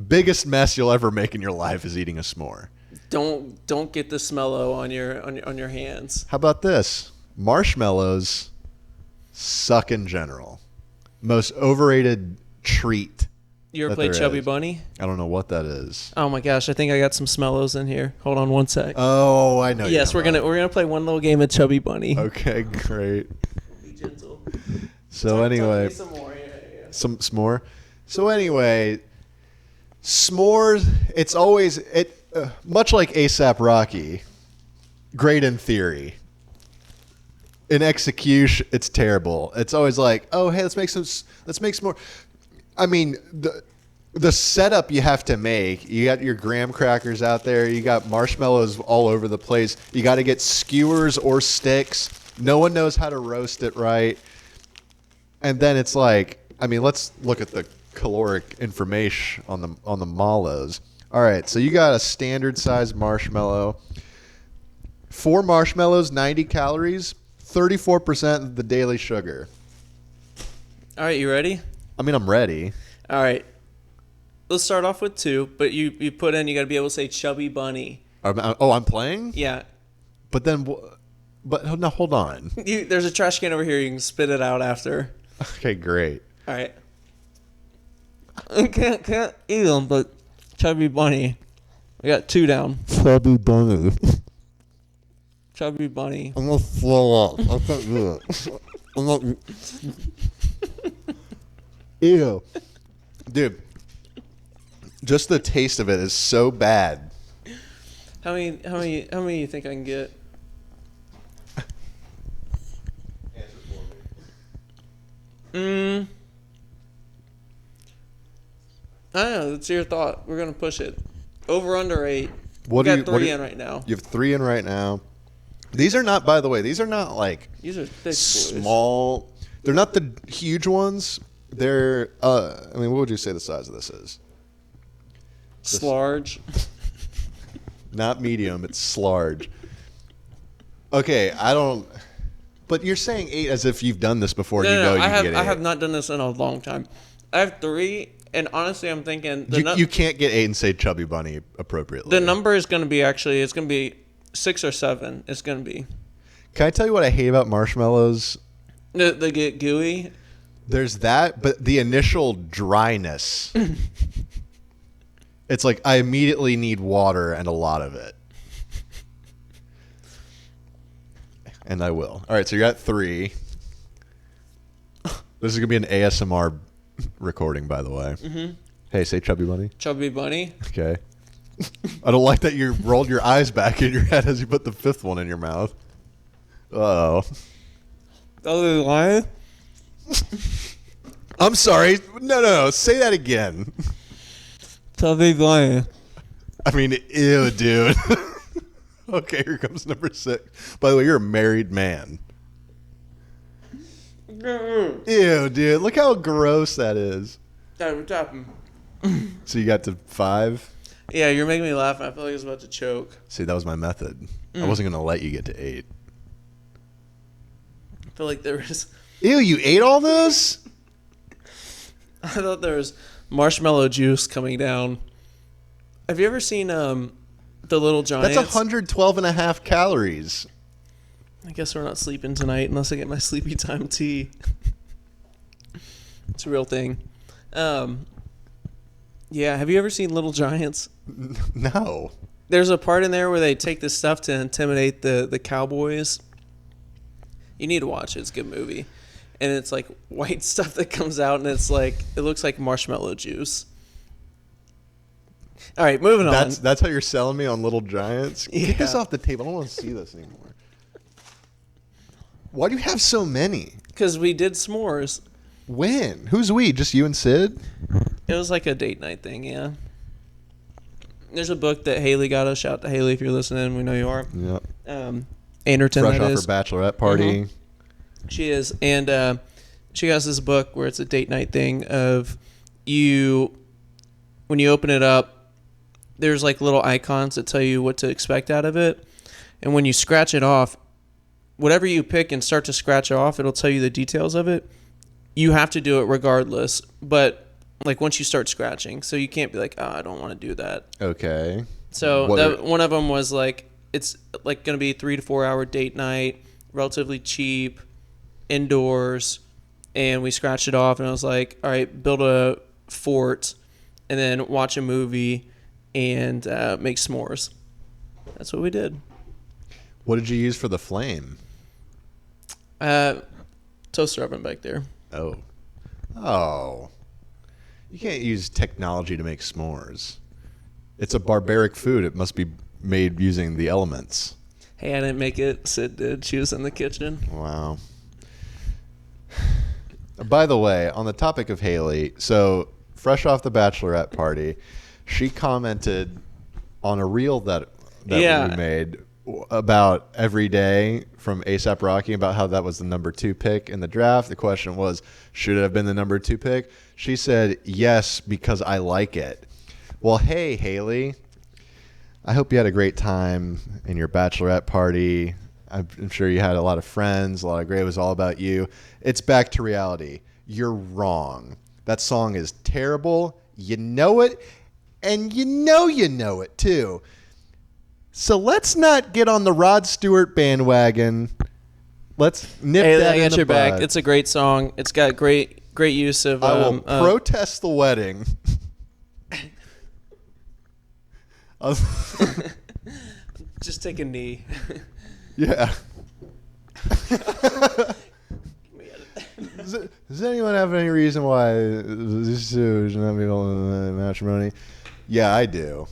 Speaker 1: biggest mess you'll ever make in your life is eating a s'more.
Speaker 2: Don't get the smello on your hands.
Speaker 1: How about this? Marshmallows suck in general. Most overrated treat.
Speaker 2: You ever played Chubby Bunny?
Speaker 1: I don't know what that is.
Speaker 2: Oh my gosh, I think I got some smellos in here. Hold on one sec.
Speaker 1: Oh, I know.
Speaker 2: Yes, we're gonna play one little game of Chubby Bunny.
Speaker 1: Okay, great.
Speaker 2: Be gentle.
Speaker 1: So anyway,
Speaker 2: some more. Yeah.
Speaker 1: some s'more. So anyway, s'mores. It's always much like ASAP Rocky. Great in theory. In execution, it's terrible. It's always like, oh hey, let's make some more. I mean, the setup you have to make. You got your graham crackers out there. You got marshmallows all over the place. You got to get skewers or sticks. No one knows how to roast it right. And then it's like, I mean, let's look at the caloric information on the mallows. All right, so you got a standard size marshmallow. 4 marshmallows, 90 calories, 34% of the daily sugar.
Speaker 2: All right, you ready?
Speaker 1: I mean, I'm ready.
Speaker 2: All right. Let's start off with 2, but you put in, you got to be able to say Chubby Bunny.
Speaker 1: I'm playing?
Speaker 2: Yeah.
Speaker 1: But then, no, hold on.
Speaker 2: There's a trash can over here. You can spit it out after.
Speaker 1: Okay, great.
Speaker 2: All right. I can't eat them, but Chubby Bunny. I got 2 down.
Speaker 1: Chubby Bunny.
Speaker 2: Chubby Bunny.
Speaker 1: I'm going to throw up. I can't do it. I'm not... Ew. Dude, just the taste of it is so bad.
Speaker 2: How many do you think I can get?
Speaker 1: Answer for me.
Speaker 2: I don't know. It's your thought. We're going to push it. Over under 8.
Speaker 1: What
Speaker 2: we
Speaker 1: do
Speaker 2: got 3 in right now.
Speaker 1: You have 3 in right now. These are not, by the way, these are not like
Speaker 2: These are thick
Speaker 1: small.
Speaker 2: boys.
Speaker 1: They're not the huge ones. They're, I mean, what would you say the size of this is?
Speaker 2: Slarge.
Speaker 1: Not medium, it's large. Okay, I don't. But you're saying 8 as if you've done this before.
Speaker 2: No,
Speaker 1: you can get 8.
Speaker 2: I have not done this in a long time. I have 3, and honestly, I'm thinking
Speaker 1: You can't get 8 and say Chubby Bunny appropriately.
Speaker 2: The number is going to be it's going to be 6 or 7. It's going to be.
Speaker 1: Can I tell you what I hate about marshmallows?
Speaker 2: They get gooey.
Speaker 1: There's that, but the initial dryness. It's like I immediately need water and a lot of it. And I will. All right, so you're at 3. This is going to be an ASMR recording, by the way. Mm-hmm. Hey, say Chubby Bunny.
Speaker 2: Chubby Bunny.
Speaker 1: Okay. I don't like that you rolled your eyes back in your head as you put the 5th one in your mouth. Uh-oh.
Speaker 2: Oh, why?
Speaker 1: I'm sorry. No. Say that again.
Speaker 2: Chubby Bunny.
Speaker 1: I mean, ew, dude. Okay, here comes number 6. By the way, you're a married man. Ew, dude. Look how gross that is.
Speaker 2: What's happening?
Speaker 1: So you got to 5?
Speaker 2: Yeah, you're making me laugh. I feel like I was about to choke.
Speaker 1: See, that was my method. I wasn't going to let you get to 8.
Speaker 2: I feel like there was...
Speaker 1: Ew, you ate all those?
Speaker 2: I thought there was marshmallow juice coming down. Have you ever seen The Little Giants?
Speaker 1: That's 112.5 calories.
Speaker 2: I guess we're not sleeping tonight unless I get my sleepy time tea. It's a real thing. Yeah, have you ever seen Little Giants?
Speaker 1: No.
Speaker 2: There's a part in there where they take this stuff to intimidate the cowboys. You need to watch it. It's a good movie. And it's like white stuff that comes out, and it's like it looks like marshmallow juice. All right, moving on.
Speaker 1: That's how you're selling me on Little Giants?
Speaker 2: Yeah.
Speaker 1: Get this off the table. I don't want to see this anymore. Why do you have so many?
Speaker 2: Because we did s'mores.
Speaker 1: When? Who's we? Just you and Sid?
Speaker 2: It was like a date night thing, yeah. There's a book that Haley got us. Shout out to Haley if you're listening. We know you are.
Speaker 1: Yep.
Speaker 2: Anderton,
Speaker 1: Fresh
Speaker 2: that
Speaker 1: off
Speaker 2: is.
Speaker 1: her bachelorette party.
Speaker 2: Mm-hmm. She is. And she got us this book where it's a date night thing of you, when you open it up, there's like little icons that tell you what to expect out of it. And when you scratch it off, whatever you pick and start to scratch off, it'll tell you the details of it. You have to do it regardless. But like once you start scratching, so you can't be like, I don't want to do that.
Speaker 1: Okay.
Speaker 2: So one of them was like, it's like going to be a 3 to 4 hour date night, relatively cheap, indoors, and we scratched it off, and I was like, all right, build a fort, and then watch a movie, and make s'mores. That's what we did.
Speaker 1: What did you use for the flame?
Speaker 2: Toaster oven back there.
Speaker 1: Oh. You can't use technology to make s'mores. It's a barbaric food. It must be made using the elements.
Speaker 2: Hey, I didn't make it. Sid did. She was in the kitchen.
Speaker 1: Wow. By the way, on the topic of Haley, so fresh off the bachelorette party, she commented on a reel that we made about Every Day from A$AP Rocky, about how that was the number 2 pick in the draft. The question was, should it have been the number 2 pick? She said, yes, because I like it. Well, hey, Haley, I hope you had a great time in your bachelorette party. I'm sure you had a lot of friends. A lot of great. It was all about you. It's back to reality. You're wrong. That song is terrible. You know it, and you know it, too. So let's not get on the Rod Stewart bandwagon. Let's nip that in the bud.
Speaker 2: I got your back. It's a great song. It's got great use of...
Speaker 1: I will protest the wedding.
Speaker 2: Just take a knee.
Speaker 1: Yeah. Does anyone have any reason why this should not be on matrimony? Yeah, I do.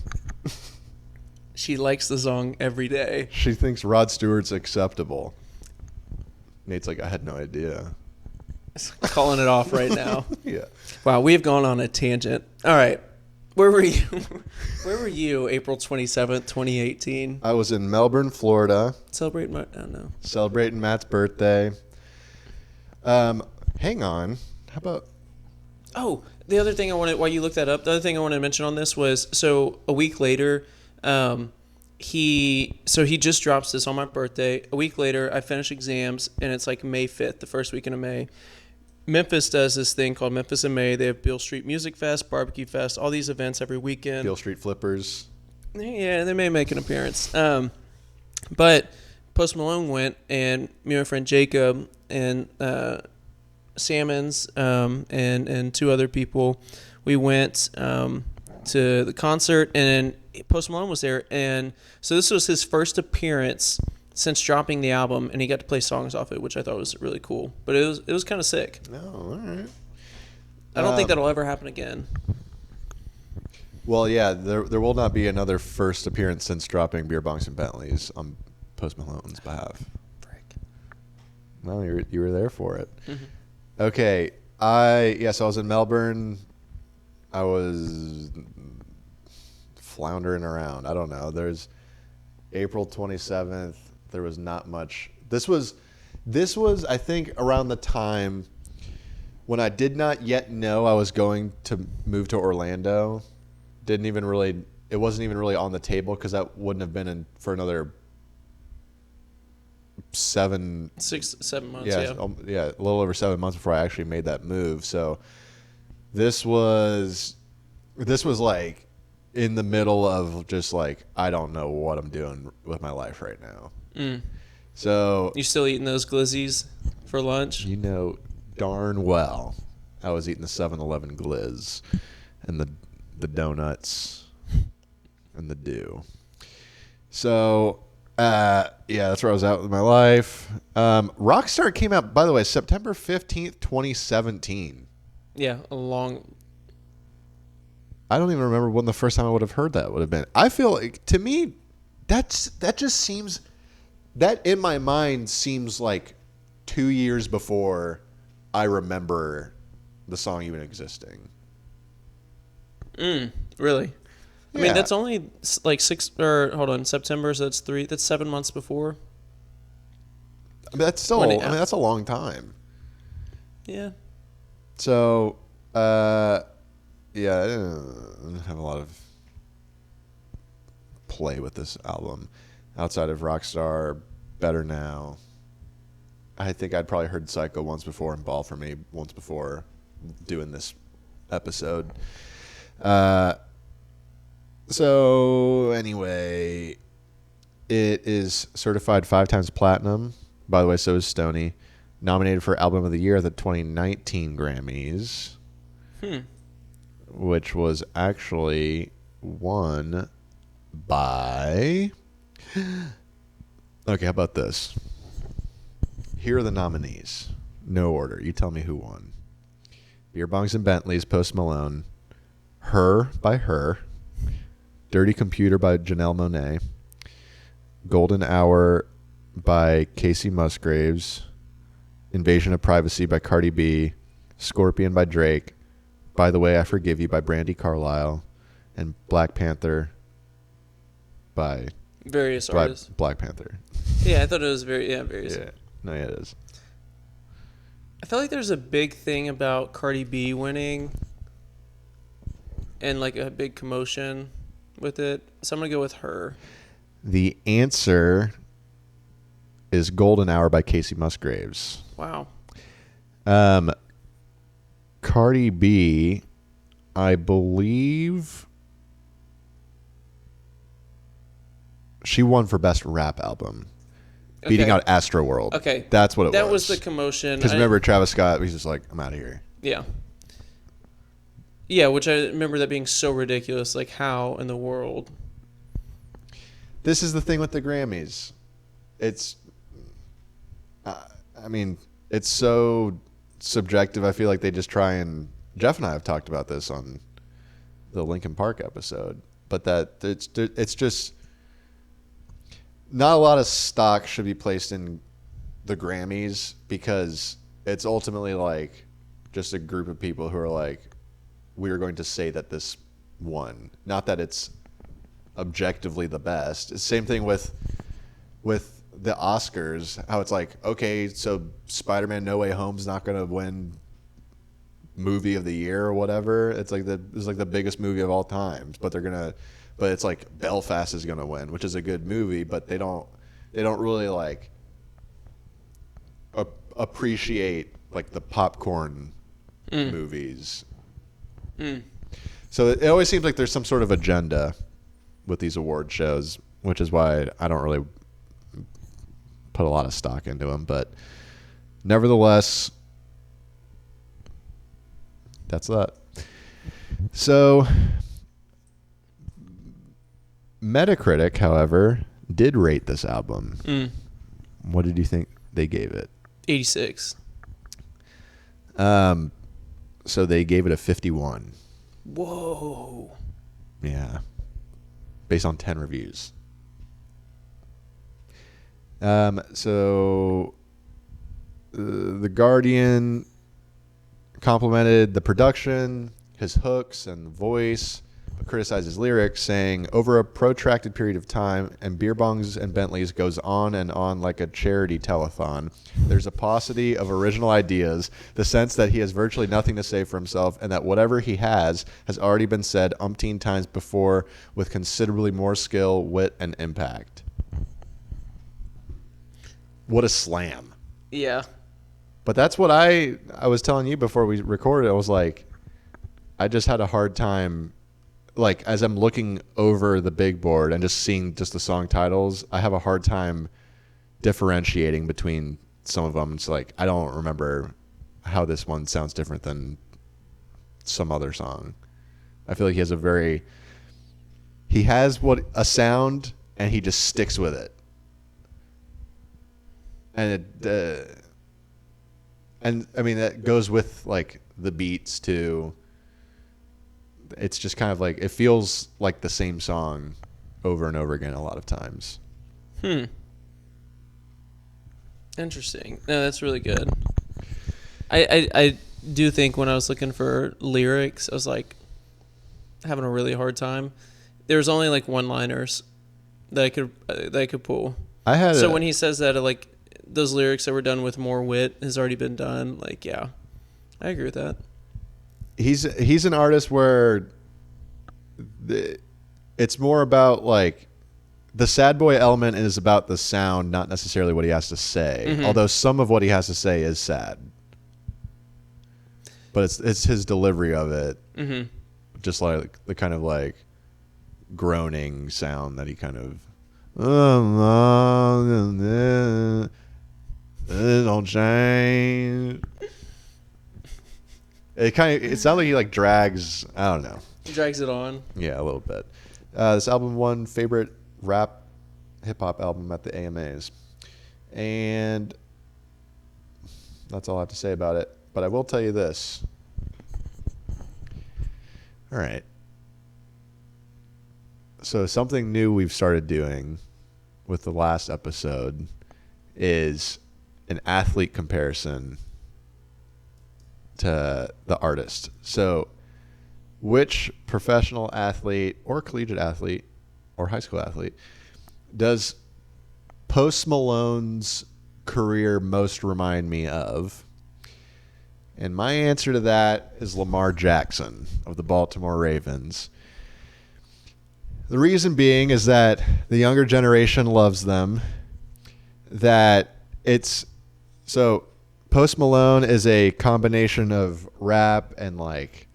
Speaker 2: She likes the song Every Day.
Speaker 1: She thinks Rod Stewart's acceptable. Nate's like, I had no idea.
Speaker 2: Calling it off right now.
Speaker 1: Yeah.
Speaker 2: Wow, we've gone on a tangent. All right. Where were you? Where were you April 27th, 2018?
Speaker 1: I was in Melbourne, Florida.
Speaker 2: Celebrating
Speaker 1: Matt's birthday. Hang on. How about...
Speaker 2: Oh, the other thing I wanted, while you looked that up, the other thing I wanted to mention on this was, so a week later, he just drops this on my birthday. A week later, I finish exams, and it's like May 5th, the first weekend of May. Memphis does this thing called Memphis in May. They have Beale Street Music Fest, Barbecue Fest, all these events every weekend.
Speaker 1: Beale Street Flippers.
Speaker 2: Yeah, they may make an appearance. But Post Malone went, and me and my friend Jacob and Salmons and 2 other people, we went to the concert, and Post Malone was there. And so this was his first appearance since dropping the album, and he got to play songs off it, which I thought was really cool. But it was kind of sick.
Speaker 1: Oh, all right.
Speaker 2: I don't think that'll ever happen again.
Speaker 1: Well, yeah, there will not be another first appearance since dropping Beer Bongs and Bentleys on Post Malone's behalf.
Speaker 2: Frick.
Speaker 1: Well, you were there for it.
Speaker 2: Mm-hmm.
Speaker 1: Okay, so I was in Melbourne. I was floundering around. I don't know. There's April 27th. There was not much. This was This was, I think, around the time when I did not yet know I was going to move to Orlando. It wasn't even really on the table because that wouldn't have been for another 7
Speaker 2: months.
Speaker 1: yeah, a little over 7 months before I actually made that move. So this was like in the middle of just like, I don't know what I'm doing with my life right now. So
Speaker 2: you still eating those glizzies for lunch?
Speaker 1: You know darn well I was eating the 7-Eleven glizz and the donuts and the dew. So that's where I was at with my life. Rockstar came out, by the way, September 15th, 2017.
Speaker 2: Yeah,
Speaker 1: I don't even remember when the first time I would have heard that would have been. I feel like, to me, that just seems, that in my mind seems like 2 years before I remember the song even existing.
Speaker 2: Really? I
Speaker 1: Yeah.
Speaker 2: mean, that's only like September, so that's 7 months before.
Speaker 1: I mean, that's still, that's a long time.
Speaker 2: Yeah.
Speaker 1: So, I didn't have a lot of play with this album outside of Rockstar, Better Now. I think I'd probably heard Psycho once before and Ball for Me once before doing this episode. So anyway, it is certified 5 times platinum. By the way, so is Stoney. Nominated for Album of the Year at the 2019 Grammys. Which was actually won by... Okay, how about this? Here are the nominees. No order. You tell me who won. Beerbongs and Bentleys, Post Malone. Her by Her. Dirty Computer by Janelle Monáe. Golden Hour by Casey Musgraves. Invasion of Privacy by Cardi B. Scorpion by Drake. By the Way, I Forgive You by Brandi Carlile. And Black Panther by
Speaker 2: various artists.
Speaker 1: Black Panther.
Speaker 2: Yeah, I thought it was various.
Speaker 1: Yeah. No, yeah, it is.
Speaker 2: I feel like there's a big thing about Cardi B winning and like a big commotion with it. So I'm going to go with Her.
Speaker 1: The answer is Golden Hour by Casey Musgraves.
Speaker 2: Wow.
Speaker 1: Cardi B, I believe she won for Best Rap Album. Beating out Astroworld.
Speaker 2: Okay.
Speaker 1: That's what it was.
Speaker 2: That was the commotion.
Speaker 1: Because remember, Travis Scott, he's just like, I'm out of here.
Speaker 2: Yeah. Yeah, which I remember that being so ridiculous. Like, how in the world?
Speaker 1: This is the thing with the Grammys. It's so subjective. I feel like they just try and... Jeff and I have talked about this on the Linkin Park episode. But that it's just... Not a lot of stock should be placed in the Grammys because it's ultimately like just a group of people who are like, we are going to say that this won. Not that it's objectively the best. It's the same thing with the Oscars, how it's like, okay, so Spider-Man No Way Home's not going to win movie of the year or whatever. It's like the biggest movie of all time, but it's like Belfast is going to win, which is a good movie, but they don't really like appreciate like the popcorn movies. So it always seems like there's some sort of agenda with these award shows, which is why I don't really put a lot of stock into them. But nevertheless, that's that. So Metacritic, however, did rate this album. What did you think they gave it?
Speaker 2: 86.
Speaker 1: So they gave it a 51.
Speaker 2: Whoa.
Speaker 1: Yeah. Based on 10 reviews. So The Guardian complimented the production, his hooks and voice, criticizes lyrics, saying, over a protracted period of time, and beer bongs and Bentleys goes on and on like a charity telethon. There's a paucity of original ideas, the sense that he has virtually nothing to say for himself, and that whatever he has already been said umpteen times before with considerably more skill, wit, and impact. What a slam.
Speaker 2: Yeah.
Speaker 1: But that's what I was telling you before we recorded. I was like, I just had a hard time, like, as I'm looking over the big board and just seeing just the song titles, I have a hard time differentiating between some of them. It's like, I don't remember how this one sounds different than some other song. I feel like he has a sound and he just sticks with it. And and I mean, that goes with like the beats too. It's just kind of like, it feels like the same song over and over again a lot of times.
Speaker 2: Interesting. No, that's really good. I do think when I was looking for lyrics, I was like having a really hard time. There's only like one-liners that I could pull. When he says that, like, those lyrics that were done with more wit has already been done, like, yeah, I agree with that.
Speaker 1: He's an artist where it's more about, like, the sad boy element is about the sound, not necessarily what he has to say. Mm-hmm. Although some of what he has to say is sad, but it's his delivery of it, mm-hmm. just like the kind of like groaning sound that he kind of it don't change. It sounds like he like drags. I don't know.
Speaker 2: Drags it on.
Speaker 1: Yeah, a little bit. This album won favorite rap hip hop album at the AMAs, and that's all I have to say about it. But I will tell you this. All right. So something new we've started doing with the last episode is an athlete comparison to the artist. So which professional athlete or collegiate athlete or high school athlete does Post Malone's career most remind me of? And my answer to that is Lamar Jackson of the Baltimore Ravens. The reason being is that the younger generation loves them. So Post Malone is a combination of rap and like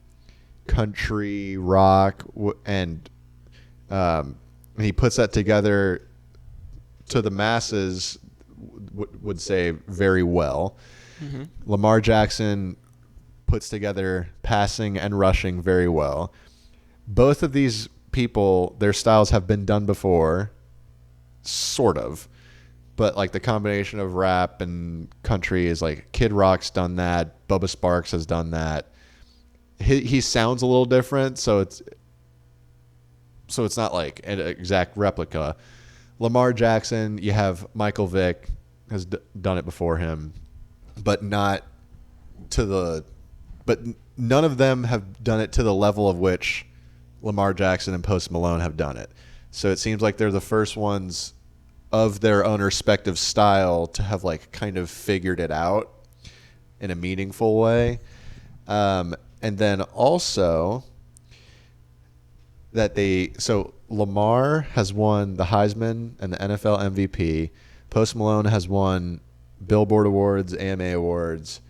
Speaker 1: country rock, and he puts that together to the masses, would say very well. Mm-hmm. Lamar Jackson puts together passing and rushing very well. Both of these people, their styles have been done before, sort of. But like the combination of rap and country is like Kid Rock's done that. Bubba Sparks has done that. He sounds a little different, so it's not like an exact replica. Lamar Jackson, you have Michael Vick has done it before him, but not to the. But none of them have done it to the level of which Lamar Jackson and Post Malone have done it. So it seems like they're the first ones of their own respective style to have like kind of figured it out in a meaningful way. And then also so Lamar has won the Heisman and the NFL MVP. Post Malone has won Billboard Awards, AMA Awards.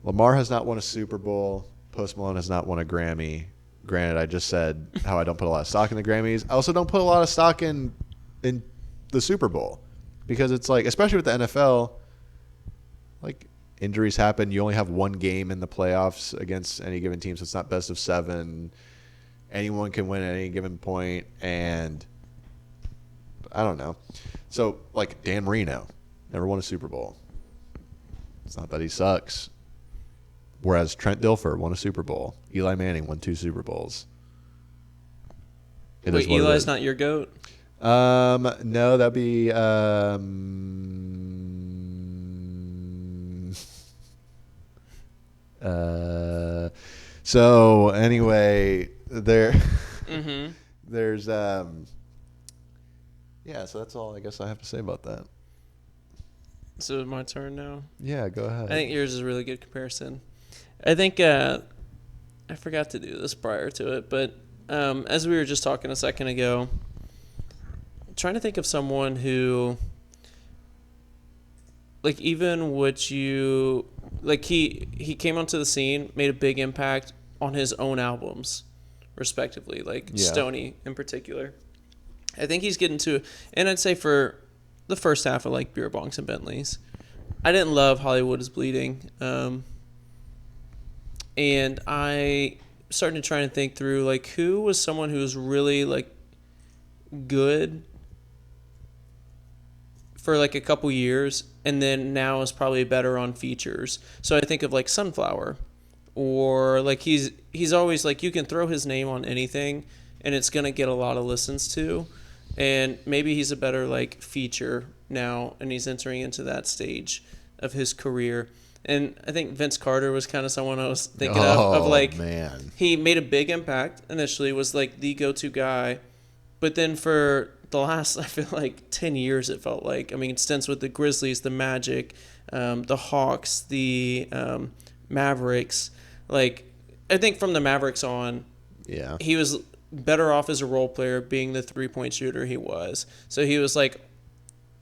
Speaker 1: Lamar has not won a Super Bowl. Post Malone has not won a Grammy. Granted, I just said how I don't put a lot of stock in the Grammys. I also don't put a lot of stock in the Super Bowl, because it's like, especially with the NFL, like injuries happen. You only have one game in the playoffs against any given team, so it's not best of 7. Anyone can win at any given point, and I don't know. So like Dan Marino never won a Super Bowl. It's not that he sucks. Whereas Trent Dilfer won a Super Bowl. Eli Manning won 2 Super Bowls.
Speaker 2: Wait, Eli's not your GOAT?
Speaker 1: No, that'd be so anyway, there
Speaker 2: Mm-hmm.
Speaker 1: There's yeah, so that's all I guess I have to say about that.
Speaker 2: So my turn now.
Speaker 1: Yeah, go ahead.
Speaker 2: I think yours is a really good comparison. I think I forgot to do this prior to it, but as we were just talking a second ago, trying to think of someone who, like, even what you like, he came onto the scene, made a big impact on his own albums, respectively, like Stoney in particular. I think he's getting to, and I'd say for the first half of like Beer Bongs and Bentleys, I didn't love Hollywood is Bleeding, and I started trying to think through like who was someone who was really like good for like a couple years and then now is probably better on features. So I think of like Sunflower, or like he's always like, you can throw his name on anything and it's going to get a lot of listens to, and maybe he's a better like feature now and he's entering into that stage of his career. And I think Vince Carter was kind of someone I was thinking of like,
Speaker 1: man,
Speaker 2: he made a big impact initially, was like the go-to guy, but then for the last, I feel like 10 years, it felt like, I mean, stints with the Grizzlies, the Magic, the Hawks, the Mavericks. Like, I think from the Mavericks on,
Speaker 1: yeah,
Speaker 2: he was better off as a role player being the three-point shooter he was. So he was like,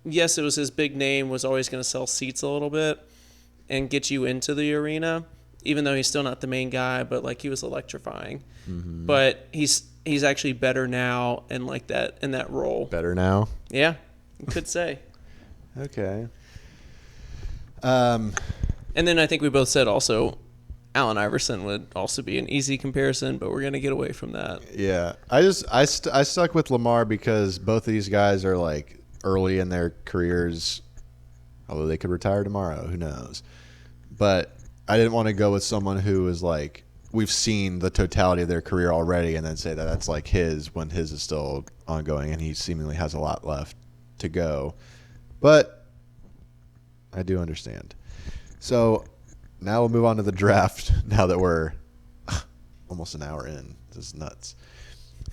Speaker 2: yes, it was his big name, was always going to sell seats a little bit and get you into the arena, even though he's still not the main guy, but like he was electrifying. Mm-hmm. But he's actually better now in like that, in that role.
Speaker 1: Better now?
Speaker 2: Yeah, you could say.
Speaker 1: Okay.
Speaker 2: And then I think we both said also Allen Iverson would also be an easy comparison, but we're going to get away from that.
Speaker 1: Yeah. I stuck with Lamar because both of these guys are like early in their careers, although they could retire tomorrow, who knows. But I didn't want to go with someone who was like, we've seen the totality of their career already and then say that that's like his when his is still ongoing and he seemingly has a lot left to go. But I do understand. So now we'll move on to the draft now that we're almost an hour in. This is nuts.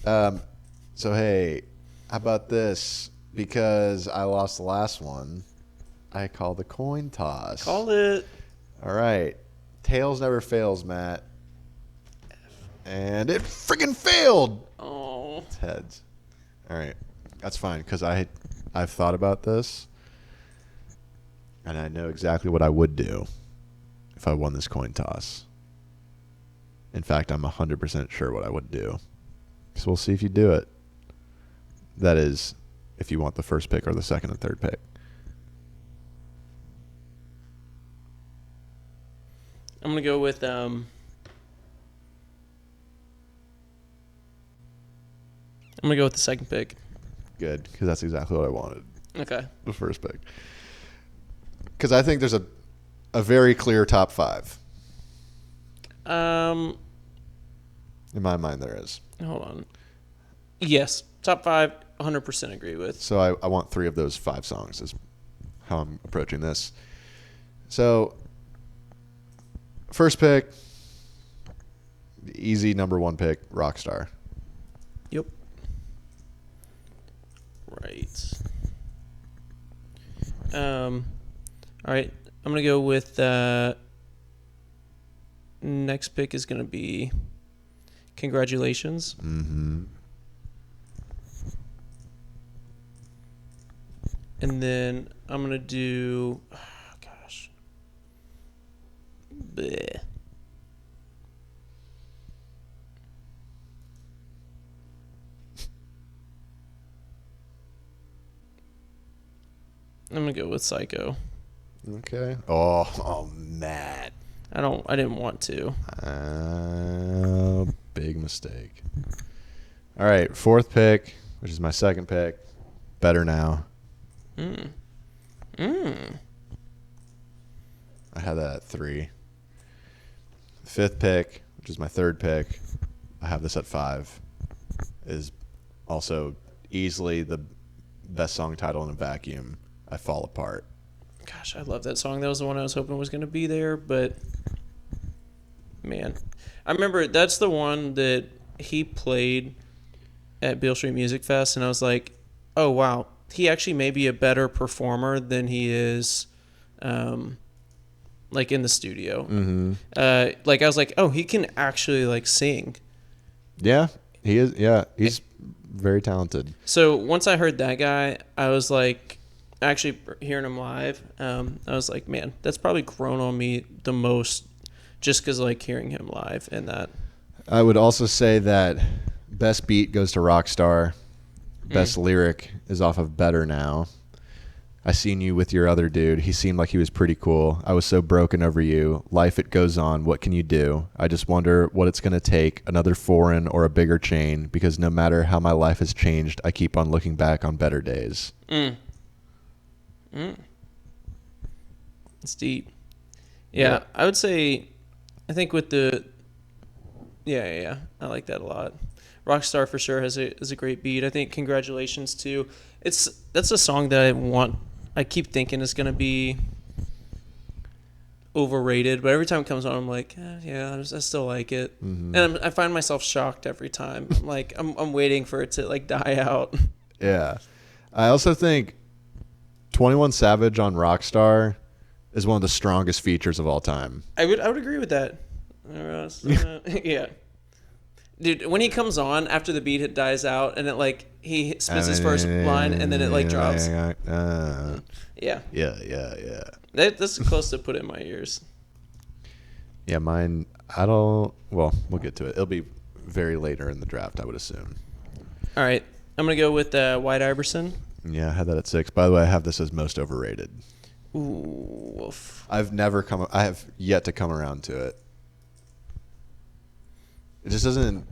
Speaker 1: So, hey, how about this? Because I lost the last one, I call the coin toss.
Speaker 2: Call it.
Speaker 1: All right. Tails never fails, Matt. And it freaking failed.
Speaker 2: Oh.
Speaker 1: It's heads. All right. That's fine because I've thought about this, and I know exactly what I would do if I won this coin toss. In fact, I'm 100% sure what I would do. So we'll see if you do it. That is, if you want the first pick or the second and third pick.
Speaker 2: I'm going to go with I'm going to go with the second pick.
Speaker 1: Good, because that's exactly what I wanted.
Speaker 2: Okay.
Speaker 1: The first pick. Because I think there's a very clear top five. In my mind, there is.
Speaker 2: Hold on. Yes. Top five, 100% agree with.
Speaker 1: So I want 3 of those 5 songs is how I'm approaching this. So, first pick, easy number 1 pick, Rockstar.
Speaker 2: Yep. Right. All right. I'm gonna go with next pick is gonna be Congratulations.
Speaker 1: Mm-hmm.
Speaker 2: And then I'm gonna do bleh. I'm gonna go with Psycho.
Speaker 1: Okay. Oh, Matt.
Speaker 2: I didn't want to.
Speaker 1: Big mistake. All right, 4th pick, which is my second pick. Better Now. I had that at 3. 5th pick, which is my third pick. I have this at 5. Is also easily the best song title in a vacuum. I Fall Apart.
Speaker 2: Gosh, I love that song. That was the one I was hoping was going to be there, but man, I remember that's the one that he played at Beale Street Music Fest, and I was like, oh wow, he actually may be a better performer than he is, like in the studio.
Speaker 1: Mm-hmm.
Speaker 2: Like I was like, oh, he can actually like sing.
Speaker 1: Yeah, he is. Yeah, he's very talented.
Speaker 2: So once I heard that guy, I was like, actually hearing him live, I was like, man, that's probably grown on me the most, just because like hearing him live and that.
Speaker 1: I would also say that best beat goes to Rockstar. Best lyric is off of Better Now. I seen you with your other dude. He seemed like he was pretty cool. I was so broken over you. Life, it goes on. What can you do? I just wonder what it's going to take, another foreign or a bigger chain, because no matter how my life has changed, I keep on looking back on better days.
Speaker 2: It's deep. Yeah, I would say, I think with the, yeah, I like that a lot. Rockstar for sure is a great beat. I think Congratulations too. That's a song that I keep thinking is gonna be overrated, but every time it comes on, I'm like, yeah, I still like it, and I find myself shocked every time. I'm like, I'm waiting for it to like die out.
Speaker 1: Yeah, I also think 21 Savage on Rockstar is one of the strongest features of all time.
Speaker 2: I would agree with that. Yeah. Dude, when he comes on after the beat dies out and it like he spits his first line and then it like drops. Yeah. That's close to put in my ears.
Speaker 1: Yeah, mine. Well, we'll get to it. It'll be very later in the draft, I would assume.
Speaker 2: All right, I'm gonna go with White Iverson.
Speaker 1: Yeah, I had that at 6. By the way, I have this as most overrated.
Speaker 2: Ooh, woof.
Speaker 1: I have yet to come around to it. It just doesn't.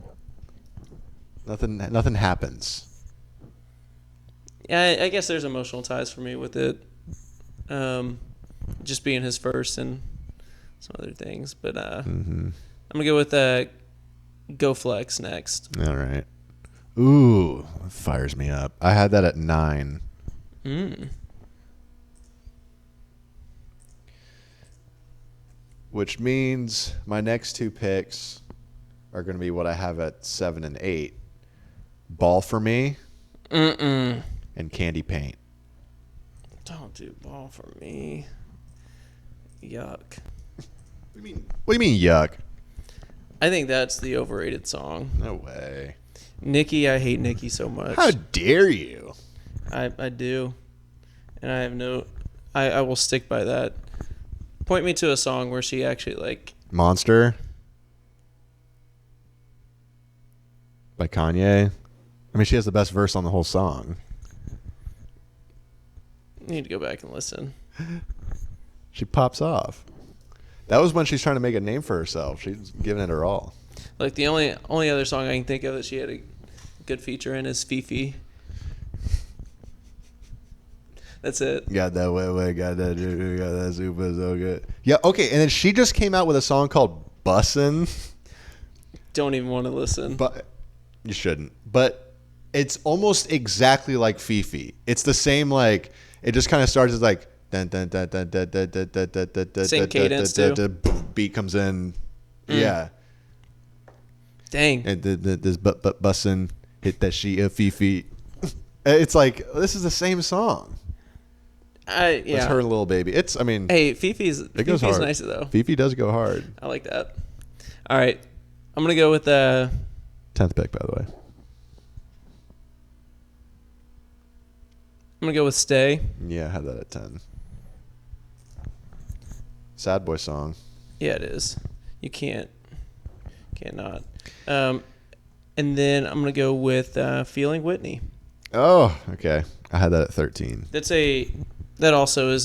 Speaker 1: Nothing happens.
Speaker 2: Yeah, I guess there's emotional ties for me with it. Just being his first and some other things, but I'm gonna go with Go Flex next.
Speaker 1: All right. Ooh, that fires me up. I had that at 9. Which means my next 2 picks are going to be what I have at 7 and 8. Ball for Me and Candy Paint.
Speaker 2: Don't do Ball for Me. Yuck.
Speaker 1: What do you mean yuck?
Speaker 2: I think that's the overrated song.
Speaker 1: No way.
Speaker 2: Nikki, I hate Nikki so much.
Speaker 1: How dare you?
Speaker 2: I do. And I have I will stick by that. Point me to a song where she actually like
Speaker 1: Monster by Kanye. I mean, she has the best verse on the whole song.
Speaker 2: Need to go back and listen.
Speaker 1: She pops off. That was when she's trying to make a name for herself. She's giving it her all.
Speaker 2: Like the only other song I can think of that she had a good feature in is Fifi. That's it.
Speaker 1: Got that way, got that super so good. Yeah, okay, and then she just came out with a song called Bussin'.
Speaker 2: Don't even want to listen.
Speaker 1: But you shouldn't. But it's almost exactly like Fifi. It's the same, like, it just kind of starts as like dun dun dun dun dun dun dun dun dun dun dun.
Speaker 2: Same cadence too.
Speaker 1: Beat comes in. Yeah.
Speaker 2: Dang.
Speaker 1: And this bussin' hit that she a Fifi. It's like this is the same song.
Speaker 2: Yeah.
Speaker 1: It's her little baby. I mean,
Speaker 2: hey, Fifi's
Speaker 1: goes hard.
Speaker 2: nice though.
Speaker 1: Fifi does go hard.
Speaker 2: I like that. All right, I'm gonna go with
Speaker 1: 10th pick, by the way.
Speaker 2: I'm gonna go with Stay.
Speaker 1: Yeah, I had that at 10. Sad boy song.
Speaker 2: Yeah, it is. You can't not. And then I'm gonna go with Feeling Whitney.
Speaker 1: Oh, okay. I had that at 13.
Speaker 2: That also is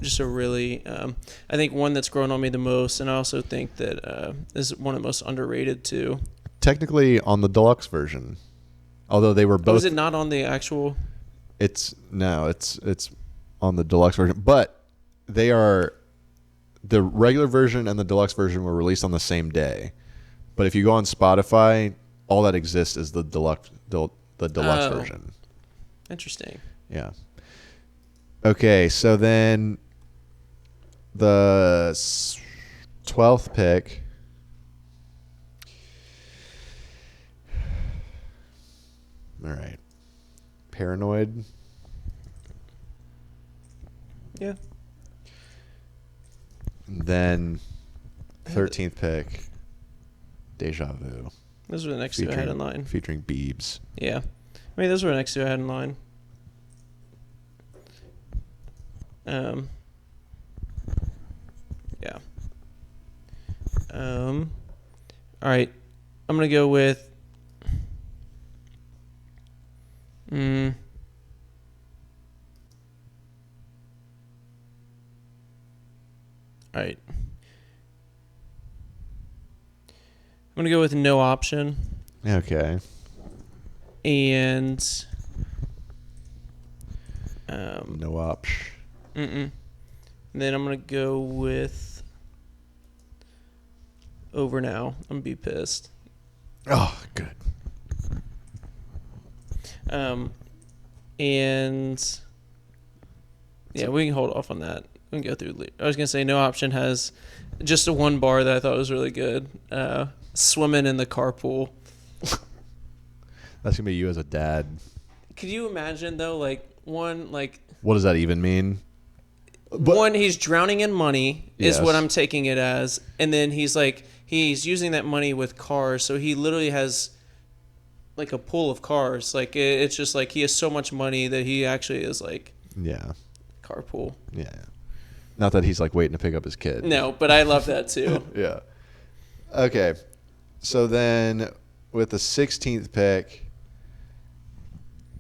Speaker 2: just a really I think one that's grown on me the most, and I also think that is one of the most underrated too.
Speaker 1: Technically on the deluxe version, although they were both.
Speaker 2: Was it not on the actual?
Speaker 1: It's on the deluxe version, but they are the regular version and the deluxe version were released on the same day. But if you go on Spotify, all that exists is the deluxe version.
Speaker 2: Interesting.
Speaker 1: Yeah. Okay, so then the 12th pick. All right. Paranoid.
Speaker 2: Yeah.
Speaker 1: And then 13th pick. Deja Vu.
Speaker 2: Those were the next two I had in line.
Speaker 1: Featuring Biebs.
Speaker 2: Yeah. I mean, those were the next two I had in line. Yeah. All right. I'm going to go with... All right. I'm going to go with No Option.
Speaker 1: Okay.
Speaker 2: And...
Speaker 1: No option.
Speaker 2: And then I'm going to go with Over Now. I'm going to be pissed.
Speaker 1: Oh, good.
Speaker 2: And yeah, we can hold off on that. We can go through. I was going to say No Option has just a one bar that I thought was really good. Swimming in the carpool.
Speaker 1: That's going to be you as a dad.
Speaker 2: Could you imagine, though, like, one, like...
Speaker 1: What does that even mean?
Speaker 2: One, he's drowning in money is
Speaker 1: Yes.
Speaker 2: what I'm taking it as. And then he's like, he's using that money with cars. So he literally has like a pool of cars. Like it's just like he has so much money that he actually is like carpool.
Speaker 1: Yeah. Not that he's like waiting to pick up his kid.
Speaker 2: No, but I love that too.
Speaker 1: Yeah. Okay. So then with the 16th pick,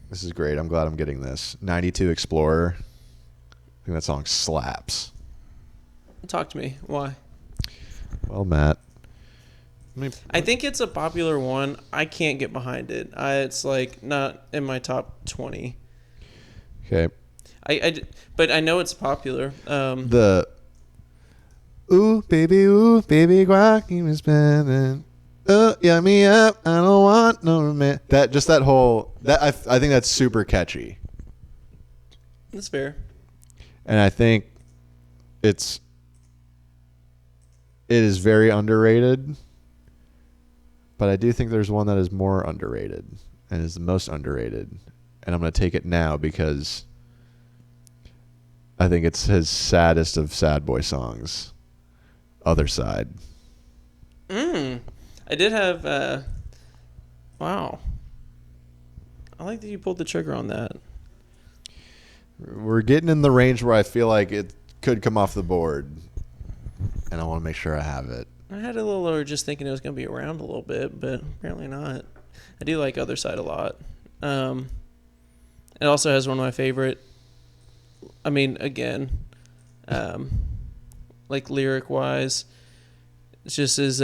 Speaker 1: this is great. I'm glad I'm getting this. 92 Explorer. I think that song slaps.
Speaker 2: Talk to me. Why?
Speaker 1: Well, Matt.
Speaker 2: I think it's a popular one. I can't get behind it. It's like not in my top 20.
Speaker 1: Okay.
Speaker 2: But I know it's popular.
Speaker 1: The ooh baby guac keep me spinning. Yeah me up. I don't want no man. That whole I think that's super catchy.
Speaker 2: That's fair.
Speaker 1: And I think it is very underrated. But I do think there's one that is more underrated and is the most underrated. And I'm going to take it now because I think it's his saddest of sad boy songs. Other Side.
Speaker 2: I did have... wow. I like that you pulled the trigger on that.
Speaker 1: We're getting in the range where I feel like it could come off the board. And I want to make sure I have it.
Speaker 2: I had a little lower just thinking it was going to be around a little bit, but apparently not. I do like Other Side a lot. It also has one of my favorite, I mean, again, like lyric-wise, it's just is,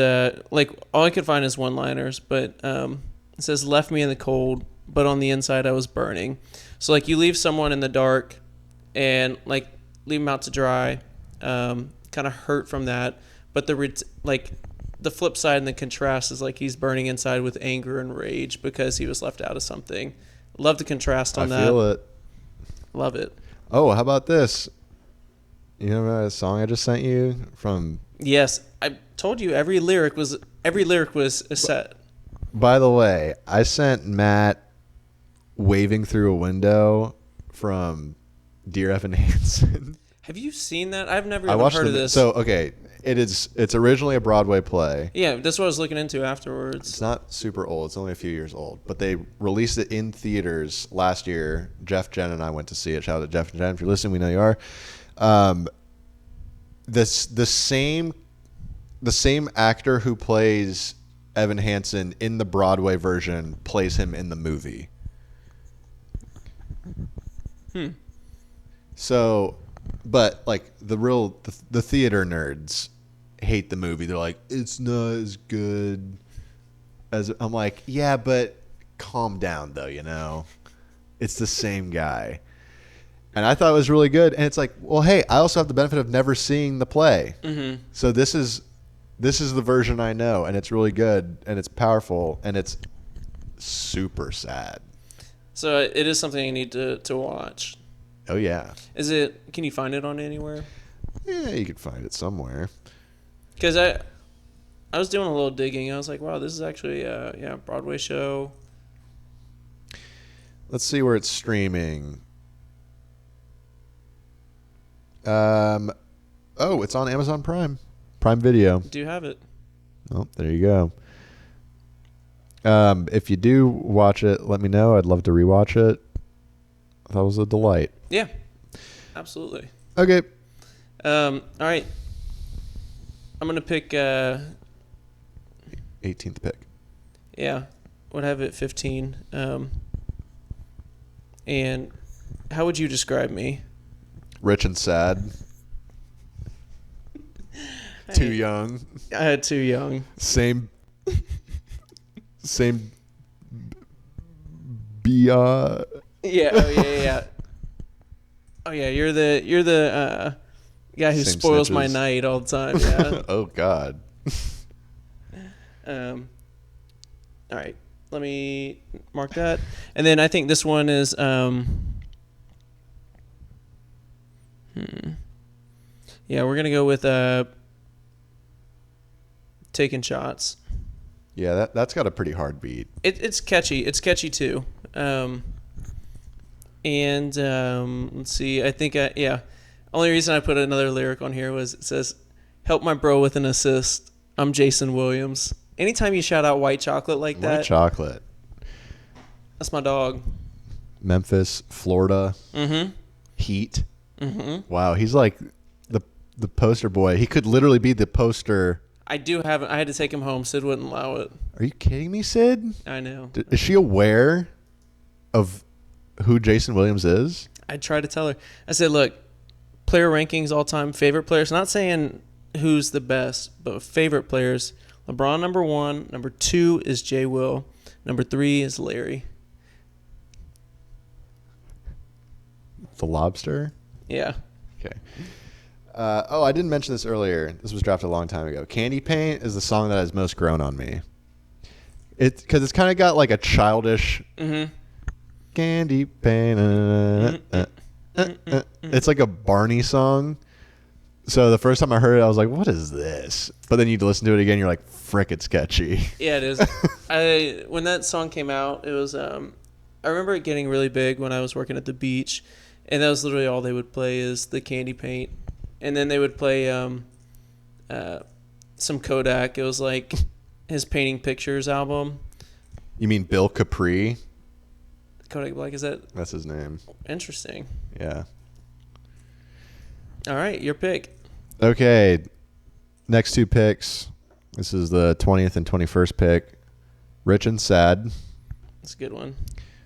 Speaker 2: like, all I could find is one-liners, but it says, left me in the cold, but on the inside I was burning. So, like, you leave someone in the dark and, like, leave them out to dry, kind of hurt from that. But the flip side and the contrast is like he's burning inside with anger and rage because he was left out of something. Love the contrast on that.
Speaker 1: I feel it.
Speaker 2: Love it.
Speaker 1: Oh, how about this? You know that song I just sent you from?
Speaker 2: Yes, I told you every lyric was a set.
Speaker 1: By the way, I sent Matt waving through a window from Dear Evan Hansen.
Speaker 2: Have you seen that? I've never even heard of this.
Speaker 1: So okay, it's originally a Broadway play.
Speaker 2: Yeah, that's what I was looking into afterwards.
Speaker 1: It's not super old. It's only a few years old. But they released it in theaters last year. Jeff, Jen, and I went to see it. Shout out to Jeff and Jen. If you're listening, we know you are. The same actor who plays Evan Hansen in the Broadway version plays him in the movie. So, but like the theater nerds hate the movie. They're like, it's not as good as. I'm like, yeah, but calm down though. You know, it's the same guy. And I thought it was really good. And it's like, well, hey, I also have the benefit of never seeing the play. Mm-hmm. So this is the version I know, and it's really good, and it's powerful, and it's super sad.
Speaker 2: So it is something you need to watch.
Speaker 1: Oh yeah.
Speaker 2: Can you find it on anywhere?
Speaker 1: Yeah, you could find it somewhere.
Speaker 2: Because I was doing a little digging. I was like, wow, this is actually a Broadway show.
Speaker 1: Let's see where it's streaming. Oh, it's on Amazon Prime. Prime Video.
Speaker 2: Do you have it?
Speaker 1: Oh, there you go. If you do watch it, let me know. I'd love to rewatch it. That was a delight.
Speaker 2: Yeah, absolutely.
Speaker 1: Okay.
Speaker 2: All right. I'm gonna pick.
Speaker 1: 18th pick.
Speaker 2: Yeah, would have it 15. And how would you describe me?
Speaker 1: Rich and sad. Too young.
Speaker 2: I had too young.
Speaker 1: Same. B.
Speaker 2: Yeah. Oh yeah. Oh yeah. You're the guy who
Speaker 1: Same
Speaker 2: spoils my
Speaker 1: snitches.
Speaker 2: night all the time. Yeah.
Speaker 1: Oh God.
Speaker 2: All right. Let me mark that. And then I think this one is yeah, we're gonna go with taking shots.
Speaker 1: Yeah, that's got a pretty hard beat.
Speaker 2: It's catchy. It's catchy too. Let's see. I think yeah. Only reason I put another lyric on here was it says, "Help my bro with an assist. I'm Jason Williams." Anytime you shout out white chocolate like that,
Speaker 1: White chocolate.
Speaker 2: that's my dog.
Speaker 1: Memphis, Florida.
Speaker 2: Mm-hmm.
Speaker 1: Heat.
Speaker 2: Mm-hmm.
Speaker 1: Wow, he's like the poster boy. He could literally be the poster.
Speaker 2: I had to take him home. Sid wouldn't allow it.
Speaker 1: Are you kidding me, Sid?
Speaker 2: I know.
Speaker 1: Is she aware of who Jason Williams is?
Speaker 2: I tried to tell her. I said, look, player rankings all time, favorite players. Not saying who's the best, but favorite players. LeBron number 1. Number 2 is J. Will. Number 3 is Larry.
Speaker 1: The Lobster?
Speaker 2: Yeah.
Speaker 1: Okay. I didn't mention this earlier. This was drafted a long time ago. Candy Paint is the song that has most grown on me. Because it's kind of got like a childish candy paint. It's like a Barney song. So the first time I heard it, I was like, what is this? But then you listen to it again, you're like, frick, it's sketchy.
Speaker 2: Yeah, it is. When that song came out, it was I remember it getting really big when I was working at the beach, and that was literally all they would play is the Candy Paint. And then they would play some Kodak. It was like his Painting Pictures album.
Speaker 1: You mean Bill Capri?
Speaker 2: Kodak Black, is that
Speaker 1: That's his name.
Speaker 2: interesting?
Speaker 1: Yeah.
Speaker 2: All right, your pick.
Speaker 1: Okay. Next 2 picks. This is the 20th and 21st pick. Rich and Sad.
Speaker 2: That's a good one.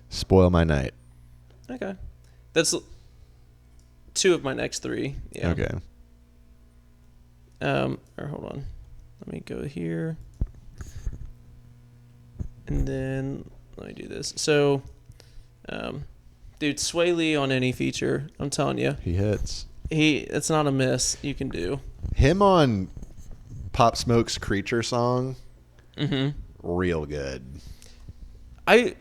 Speaker 1: Spoil My Night.
Speaker 2: Okay. That's 2 of my next 3. Yeah.
Speaker 1: Okay.
Speaker 2: Or hold on. Let me go here. And then let me do this. So, dude, Sway Lee on any feature, I'm telling you.
Speaker 1: He hits.
Speaker 2: It's not a miss you can do.
Speaker 1: Him on Pop Smoke's Creature song.
Speaker 2: Mm-hmm.
Speaker 1: Real good.
Speaker 2: I'd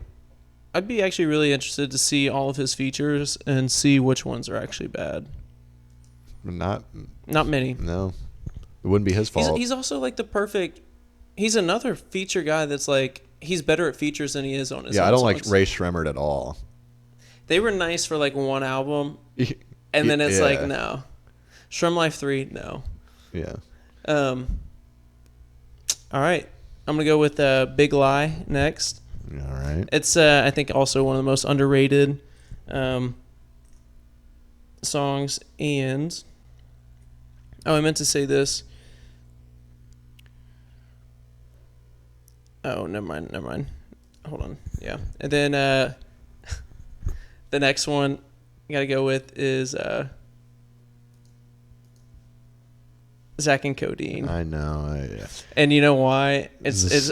Speaker 2: be actually really interested to see all of his features and see which ones are actually bad.
Speaker 1: Not
Speaker 2: many.
Speaker 1: No. It wouldn't be his fault.
Speaker 2: He's also like the perfect. He's another feature guy that's like he's better at features than he is on his.
Speaker 1: Yeah,
Speaker 2: own
Speaker 1: I don't
Speaker 2: songs.
Speaker 1: like Ray Shremmerd at all.
Speaker 2: They were nice for like one album, and then it's like no. Shrum Life 3, no.
Speaker 1: Yeah.
Speaker 2: All right, I'm gonna go with Big Lie next.
Speaker 1: All right.
Speaker 2: It's I think also one of the most underrated songs. And I meant to say this. Oh, never mind. Hold on. Yeah. And then the next one I gotta go with is Zach and Codeine.
Speaker 1: I know.
Speaker 2: And you know why?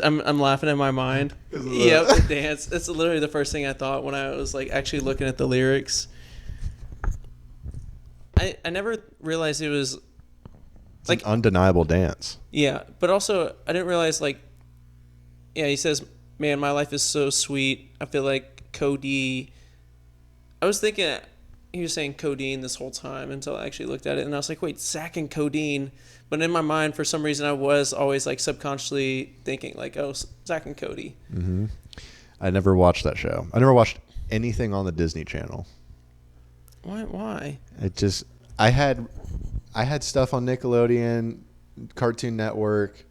Speaker 2: I'm laughing in my mind. Yep, the dance. It's literally the first thing I thought when I was like actually looking at the lyrics. I never realized it was
Speaker 1: It's like an undeniable dance.
Speaker 2: Yeah, but also I didn't realize like he says, "Man, my life is so sweet. I feel like Cody." I was thinking he was saying codeine this whole time until I actually looked at it, and I was like, "Wait, Zach and Codeine." But in my mind, for some reason, I was always like subconsciously thinking like, "Oh, Zach and Cody."
Speaker 1: Mm-hmm. I never watched that show. I never watched anything on the Disney Channel.
Speaker 2: Why?
Speaker 1: I had stuff on Nickelodeon, Cartoon Network.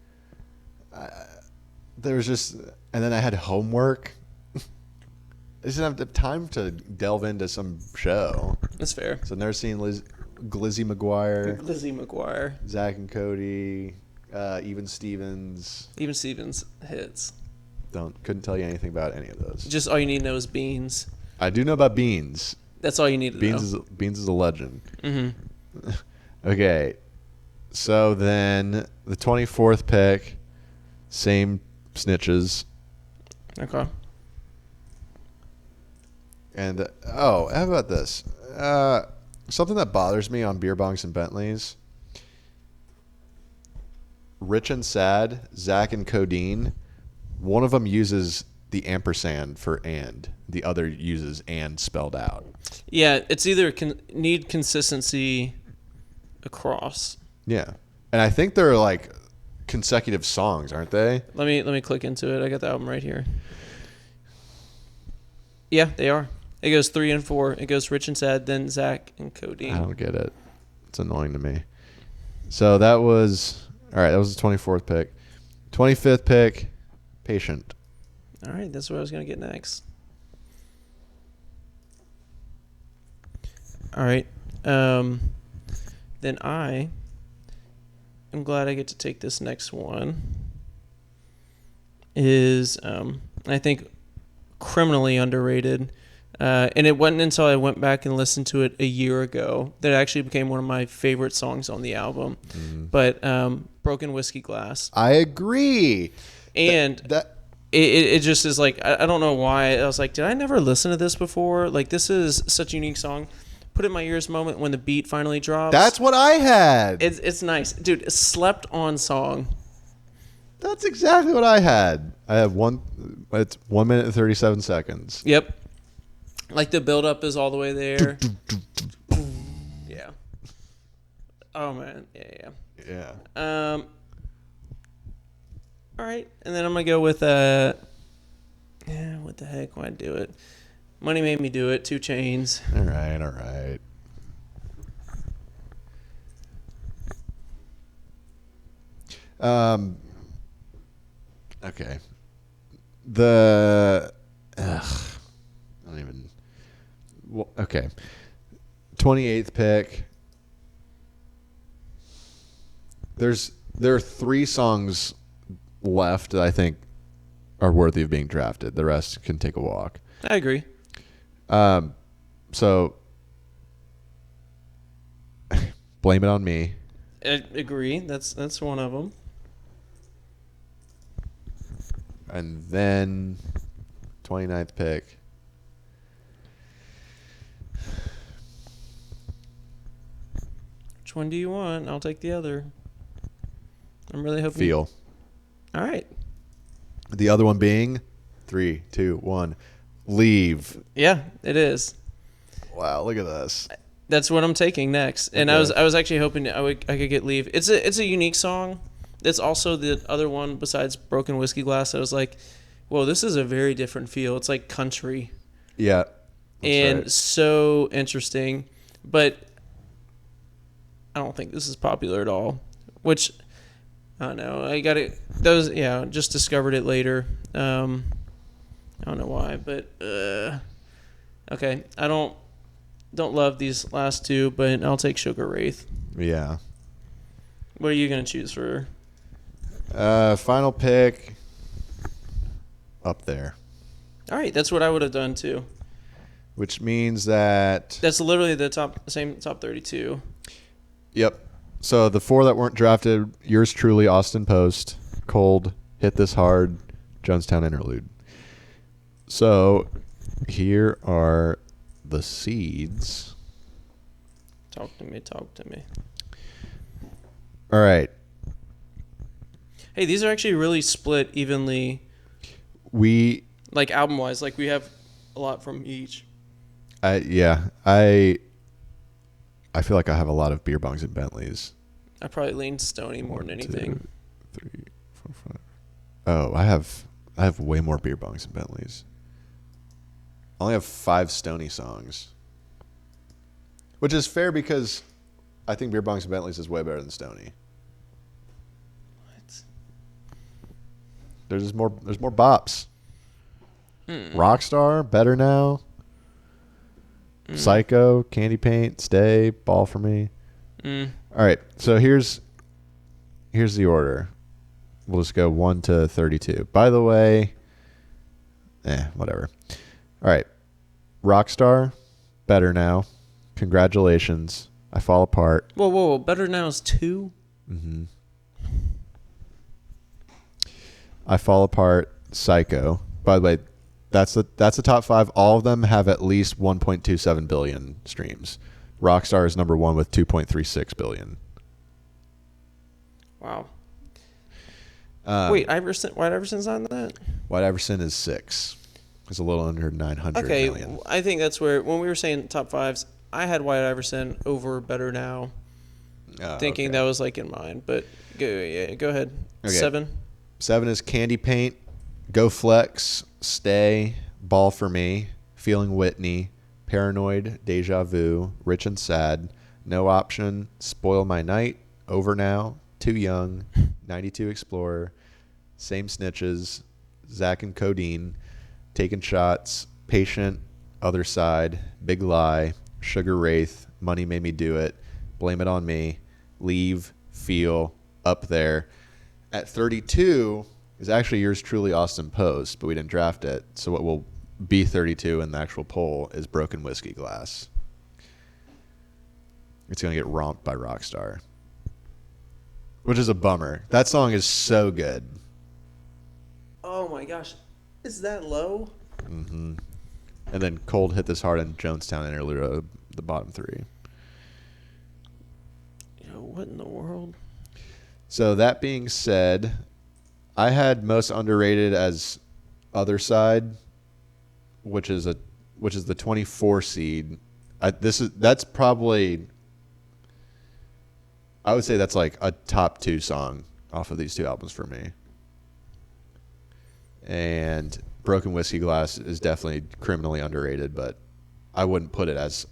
Speaker 1: There was just, and then I had homework. I just didn't have the time to delve into some show.
Speaker 2: That's fair.
Speaker 1: So I've never seen Glizzy McGuire.
Speaker 2: Lizzie McGuire.
Speaker 1: Zach and Cody. Even Stevens.
Speaker 2: Even Stevens hits.
Speaker 1: Couldn't tell you anything about any of those.
Speaker 2: Just all you need to know is Beans.
Speaker 1: I do know about Beans.
Speaker 2: That's all you need to know.
Speaker 1: Beans is a legend.
Speaker 2: Mm-hmm.
Speaker 1: Okay. So then the 24th pick, same snitches.
Speaker 2: Okay.
Speaker 1: And how about this? Something that bothers me on Beer Bongs and Bentleys. Rich and Sad, Zach and Codeine. One of them uses the ampersand for and. The other uses and spelled out.
Speaker 2: Yeah, it's either need consistency across.
Speaker 1: Yeah. And I think they're like consecutive songs, aren't they?
Speaker 2: Let me click into it. I got the album right here. Yeah, they are. It goes 3 and 4. It goes Rich and Sad, then Zach and Codeine.
Speaker 1: I don't get it. It's annoying to me. So that was the 24th pick. 25th pick, Patient.
Speaker 2: All right, that's what I was going to get next. All right. Then I am glad I get to take this next one. Is I think criminally underrated. And it wasn't until I went back and listened to it a year ago that it actually became one of my favorite songs on the album. But Broken Whiskey Glass.
Speaker 1: I agree.
Speaker 2: And it just is like, I don't know why. I was like, did I never listen to this before? Like, this is such a unique song. Put it in my ears moment when the beat finally drops.
Speaker 1: That's what I had.
Speaker 2: It's nice. Dude, a slept on song.
Speaker 1: That's exactly what I had. I have it's 1 minute and 37 seconds.
Speaker 2: Yep. Like the build up is all the way there. Yeah. Oh man. Yeah. All right. And then I'm gonna go with what the heck? Why do it? Money Made Me Do It, 2 Chainz.
Speaker 1: All right. Okay. I don't even. Well, okay. 28th pick. There are 3 songs left that I think are worthy of being drafted. The rest can take a walk.
Speaker 2: I agree.
Speaker 1: So Blame It on Me.
Speaker 2: I agree. That's one of them.
Speaker 1: And then 29th pick.
Speaker 2: Which one do you want? I'll take the other. I'm really hoping.
Speaker 1: Feel.
Speaker 2: All right.
Speaker 1: The other one being 3, 2, 1. Leave.
Speaker 2: Yeah, it is.
Speaker 1: Wow, look at this.
Speaker 2: That's what I'm taking next. And
Speaker 1: Okay.
Speaker 2: I was actually hoping I could get Leave. It's a unique song. It's also the other one besides Broken Whiskey Glass. I was like, whoa, this is a very different feel. It's like country.
Speaker 1: Yeah.
Speaker 2: And
Speaker 1: right.
Speaker 2: so interesting. But I don't think this is popular at all. Which, I don't know. I got it. Just discovered it later. I don't know why, but okay. I don't love these last 2, but I'll take Sugar Wraith.
Speaker 1: Yeah.
Speaker 2: What are you gonna choose for?
Speaker 1: Final pick. Up there.
Speaker 2: All right, that's what I would have done too.
Speaker 1: Which means that.
Speaker 2: That's literally the top 32.
Speaker 1: Yep. So the 4 that weren't drafted, yours truly, Austin Post, Cold, Hit This Hard, Jonestown Interlude. So here are the seeds.
Speaker 2: Talk to me.
Speaker 1: All right.
Speaker 2: Hey, these are actually really split evenly.
Speaker 1: Like
Speaker 2: album-wise, like we have a lot from each.
Speaker 1: I feel like I have a lot of Beer Bongs and Bentleys.
Speaker 2: I probably lean Stoney more than anything.
Speaker 1: 2, 3, 4, 5. Oh, I have way more Beer Bongs and Bentleys. I only have 5 Stoney songs, which is fair because I think Beer Bongs and Bentleys is way better than Stoney.
Speaker 2: What?
Speaker 1: There's more bops. Rockstar, Better Now, Psycho, Candy Paint, Stay, Ball for Me. All right, so here's the order. We'll just go 1 to 32. By the way, whatever. All right, Rockstar, Better Now, Congratulations, I Fall Apart.
Speaker 2: Whoa. Better Now is 2?
Speaker 1: Mm-hmm. I Fall Apart, Psycho. By the way, that's the top 5. All of them have at least 1.27 billion streams. Rockstar is number 1 with 2.36 billion.
Speaker 2: Wow. Wait, White Iverson's on that?
Speaker 1: White Iverson is 6. It's a little under 900 million.
Speaker 2: Okay, I think that's where, when we were saying top 5s, I had White Iverson over Better Now, thinking that was like in mine. But go ahead.
Speaker 1: Okay.
Speaker 2: 7?
Speaker 1: 7 is Candy Paint, Go Flex, Stay, Ball for Me, Feeling Whitney, Paranoid, Deja Vu, Rich and Sad, No Option, Spoil My Night, Over Now, Too Young, 92 Explorer, Same Snitches, Zach and Codeine, Taking Shots, Patient, Other Side, Big Lie, Sugar Wraith, Money Made Me Do It, Blame It On Me, Leave, Feel, Up There. At 32 is actually yours truly, Austin Post, but we didn't draft it. So what will be 32 in the actual poll is Broken Whiskey Glass. It's going to get romped by Rockstar, which is a bummer. That song is so good.
Speaker 2: Oh my gosh. Is that low?
Speaker 1: Mm-hmm. And then Cold Hit This Hard and Jonestown Interlude are the bottom 3.
Speaker 2: What in the world?
Speaker 1: So that being said, I had most underrated as Other Side, which is the 24 seed. That's probably, I would say that's like a top 2 song off of these 2 albums for me. And Broken Whiskey Glass is definitely criminally underrated, but I wouldn't put it as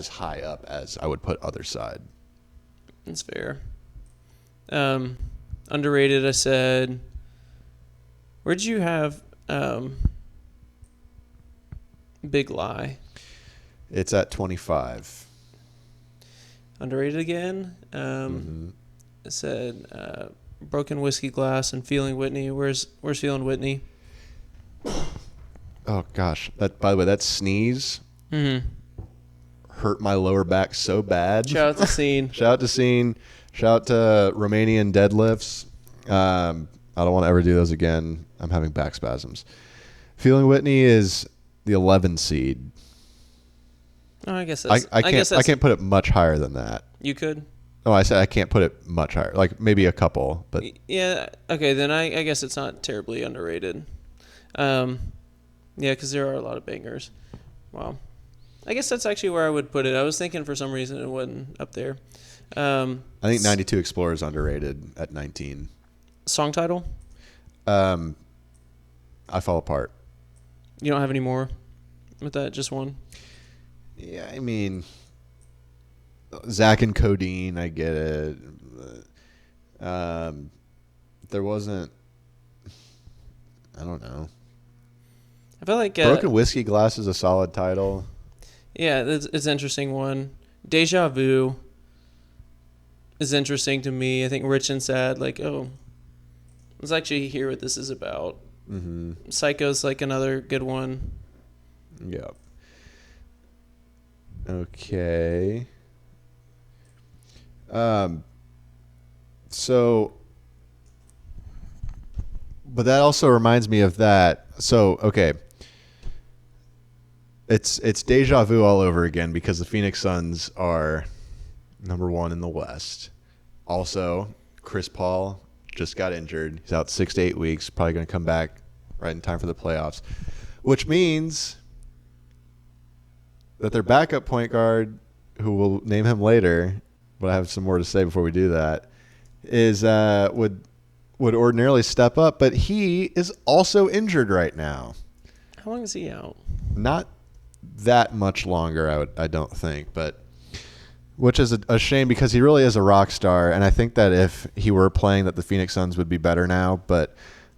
Speaker 1: high up as I would put Other Side.
Speaker 2: That's fair. Underrated, I said. Where'd you have Big Lie?
Speaker 1: It's at 25.
Speaker 2: Underrated again. I said Broken Whiskey Glass and Feeling Whitney. Where's Feeling Whitney?
Speaker 1: Oh gosh, by the way, that sneeze hurt my lower back so bad.
Speaker 2: Shout out to Scene.
Speaker 1: Shout out to Scene. Shout out to Romanian deadlifts. I don't want to ever do those again. I'm having back spasms. Feeling Whitney is the 11 seed.
Speaker 2: Oh, I guess that's,
Speaker 1: I can't put it much higher than that.
Speaker 2: You could?
Speaker 1: Oh, I said I can't put it much higher. Like maybe a couple, but
Speaker 2: yeah. Okay, then I guess it's not terribly underrated. Yeah, because there are a lot of bangers. Wow. I guess that's actually where I would put it. I was thinking for some reason it wasn't up there.
Speaker 1: I think 92 Explorer is underrated at 19.
Speaker 2: Song title?
Speaker 1: I Fall Apart.
Speaker 2: You don't have any more with that? Just one?
Speaker 1: Yeah, I mean, Zach and Codeine, I get it. There wasn't, I don't know.
Speaker 2: I feel like
Speaker 1: Broken Whiskey Glass is a solid title.
Speaker 2: Yeah, it's an interesting one. Deja Vu is interesting to me. I think Rich and Sad, like, oh, let's actually hear what this is about. Mm-hmm. Psycho's like another good one.
Speaker 1: Yep. Okay. So, but that also reminds me of that. So, okay. It's deja vu all over again because the Phoenix Suns are number 1 in the West. Also, Chris Paul just got injured. He's out 6 to 8 weeks. Probably going to come back right in time for the playoffs, which means that their backup point guard, who we'll name him later, but I have some more to say before we do that, is would ordinarily step up, but he is also injured right now.
Speaker 2: How long is he out?
Speaker 1: Not that much longer, I don't think, but which is a shame because he really is a rock star, and I think that if he were playing, that the Phoenix Suns would be better now. But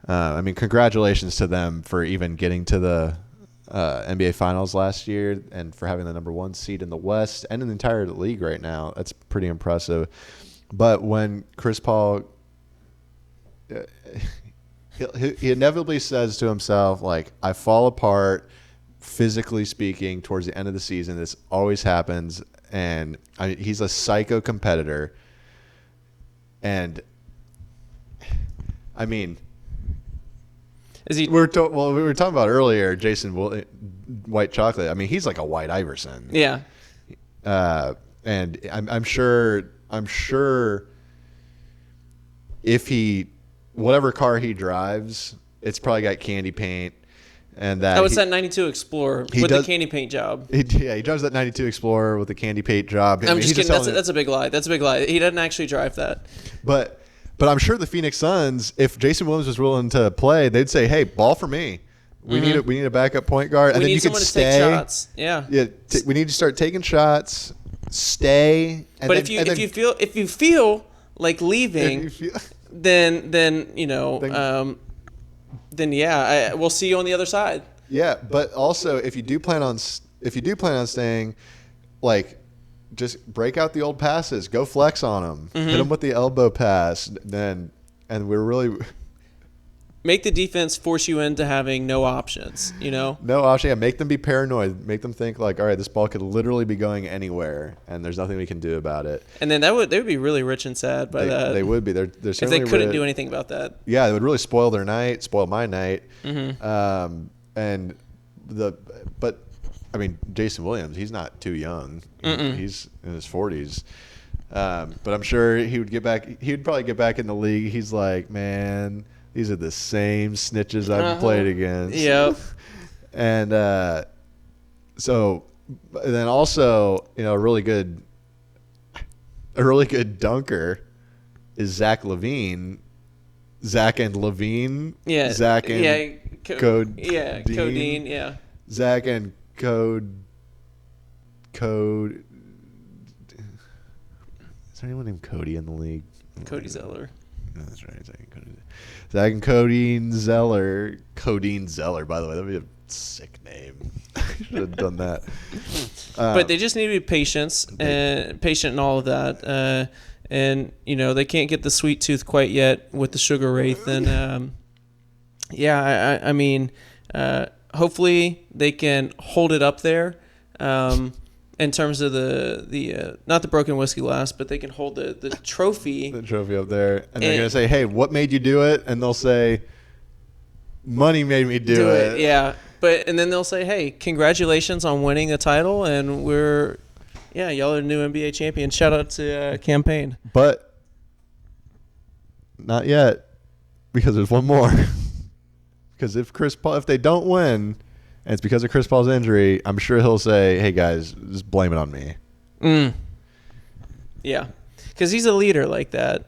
Speaker 1: I mean, congratulations to them for even getting to the NBA Finals last year and for having the number 1 seed in the West and in the entire league right now. That's pretty impressive. But when Chris Paul, he inevitably says to himself, like, I fall apart physically speaking towards the end of the season. This always happens. And he's a psycho competitor. And I mean,
Speaker 2: is he?
Speaker 1: We were talking about earlier, Jason White Chocolate. I mean, he's like a White Iverson.
Speaker 2: Yeah.
Speaker 1: And I'm sure if whatever car he drives, it's probably got candy paint. And that
Speaker 2: it's that 92 Explorer with the candy paint job.
Speaker 1: He drives that 92 Explorer with the candy paint job.
Speaker 2: I'm just kidding. That's a big lie. That's a big lie. He doesn't actually drive that.
Speaker 1: But I'm sure the Phoenix Suns, if Jason Williams was willing to play, they'd say, "Hey, ball for me. We need a backup point guard, and then you could stay.
Speaker 2: Take shots. Yeah.
Speaker 1: We need to start taking shots. Stay.
Speaker 2: But if you feel like leaving, then we'll see you on the other side.
Speaker 1: Yeah, but also if you do plan on staying, like, just break out the old passes, go flex on them, hit them with the elbow pass, and we're really
Speaker 2: make the defense force you into having no options. No
Speaker 1: option. Yeah, make them be paranoid. Make them think like, all right, this ball could literally be going anywhere, and there's nothing we can do about it.
Speaker 2: And then they would be really rich and sad by that.
Speaker 1: They would be. They're
Speaker 2: if they couldn't do anything about that.
Speaker 1: Yeah, it would really spoil their night, spoil my night. But I mean, Jason Williams, he's not too young. He's in his 40s. But I'm sure he would get back. He would probably get back in the league. He's like, man, these are the same snitches I've played against.
Speaker 2: Yep.
Speaker 1: And so then also, a really good dunker is Zach Levine. Zach and Levine.
Speaker 2: Yeah.
Speaker 1: Zach and
Speaker 2: Codeine. Yeah. Codeine. Yeah.
Speaker 1: Zach and Code. Is there anyone named Cody in the league?
Speaker 2: Cody Zeller.
Speaker 1: No, that's right. Zach and Codeine Zeller. Codeine Zeller, by the way. That would be a sick name. I should have done that.
Speaker 2: But they just need to be patient in all of that. And, they can't get the sweet tooth quite yet with the Sugar Wraith. And, I mean, hopefully they can hold it up there in terms of the not the broken whiskey glass, but they can hold the trophy.
Speaker 1: The trophy up there. And they're going to say, hey, what made you do it? And they'll say, money made me do it.
Speaker 2: Yeah. And then they'll say, hey, congratulations on winning a title. And y'all are the new NBA champions. Shout out to Campaign.
Speaker 1: But not yet, because there's one more. Because if they don't win, and it's because of Chris Paul's injury, I'm sure he'll say, hey, guys, just blame it on me.
Speaker 2: Yeah. Because he's a leader like that.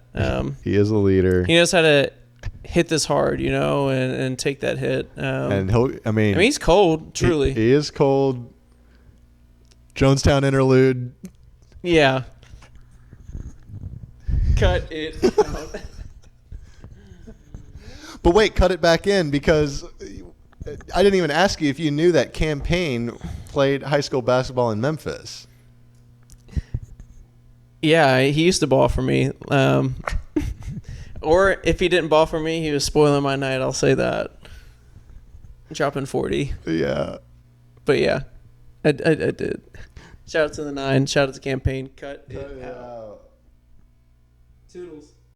Speaker 1: He is a leader.
Speaker 2: He knows how to hit this hard, and take that hit.
Speaker 1: And
Speaker 2: he's cold, truly.
Speaker 1: He is cold. Jonestown interlude.
Speaker 2: Yeah. Cut it out.
Speaker 1: But wait, cut it back in, because I didn't even ask you if you knew that Campaign played high school basketball in Memphis.
Speaker 2: Yeah, he used to ball for me. Or if he didn't ball for me, he was spoiling my night. I'll say that. Dropping 40.
Speaker 1: Yeah.
Speaker 2: But yeah, I did. Shout out to the 9. Shout out to Campaign. Cut it out. Toodles.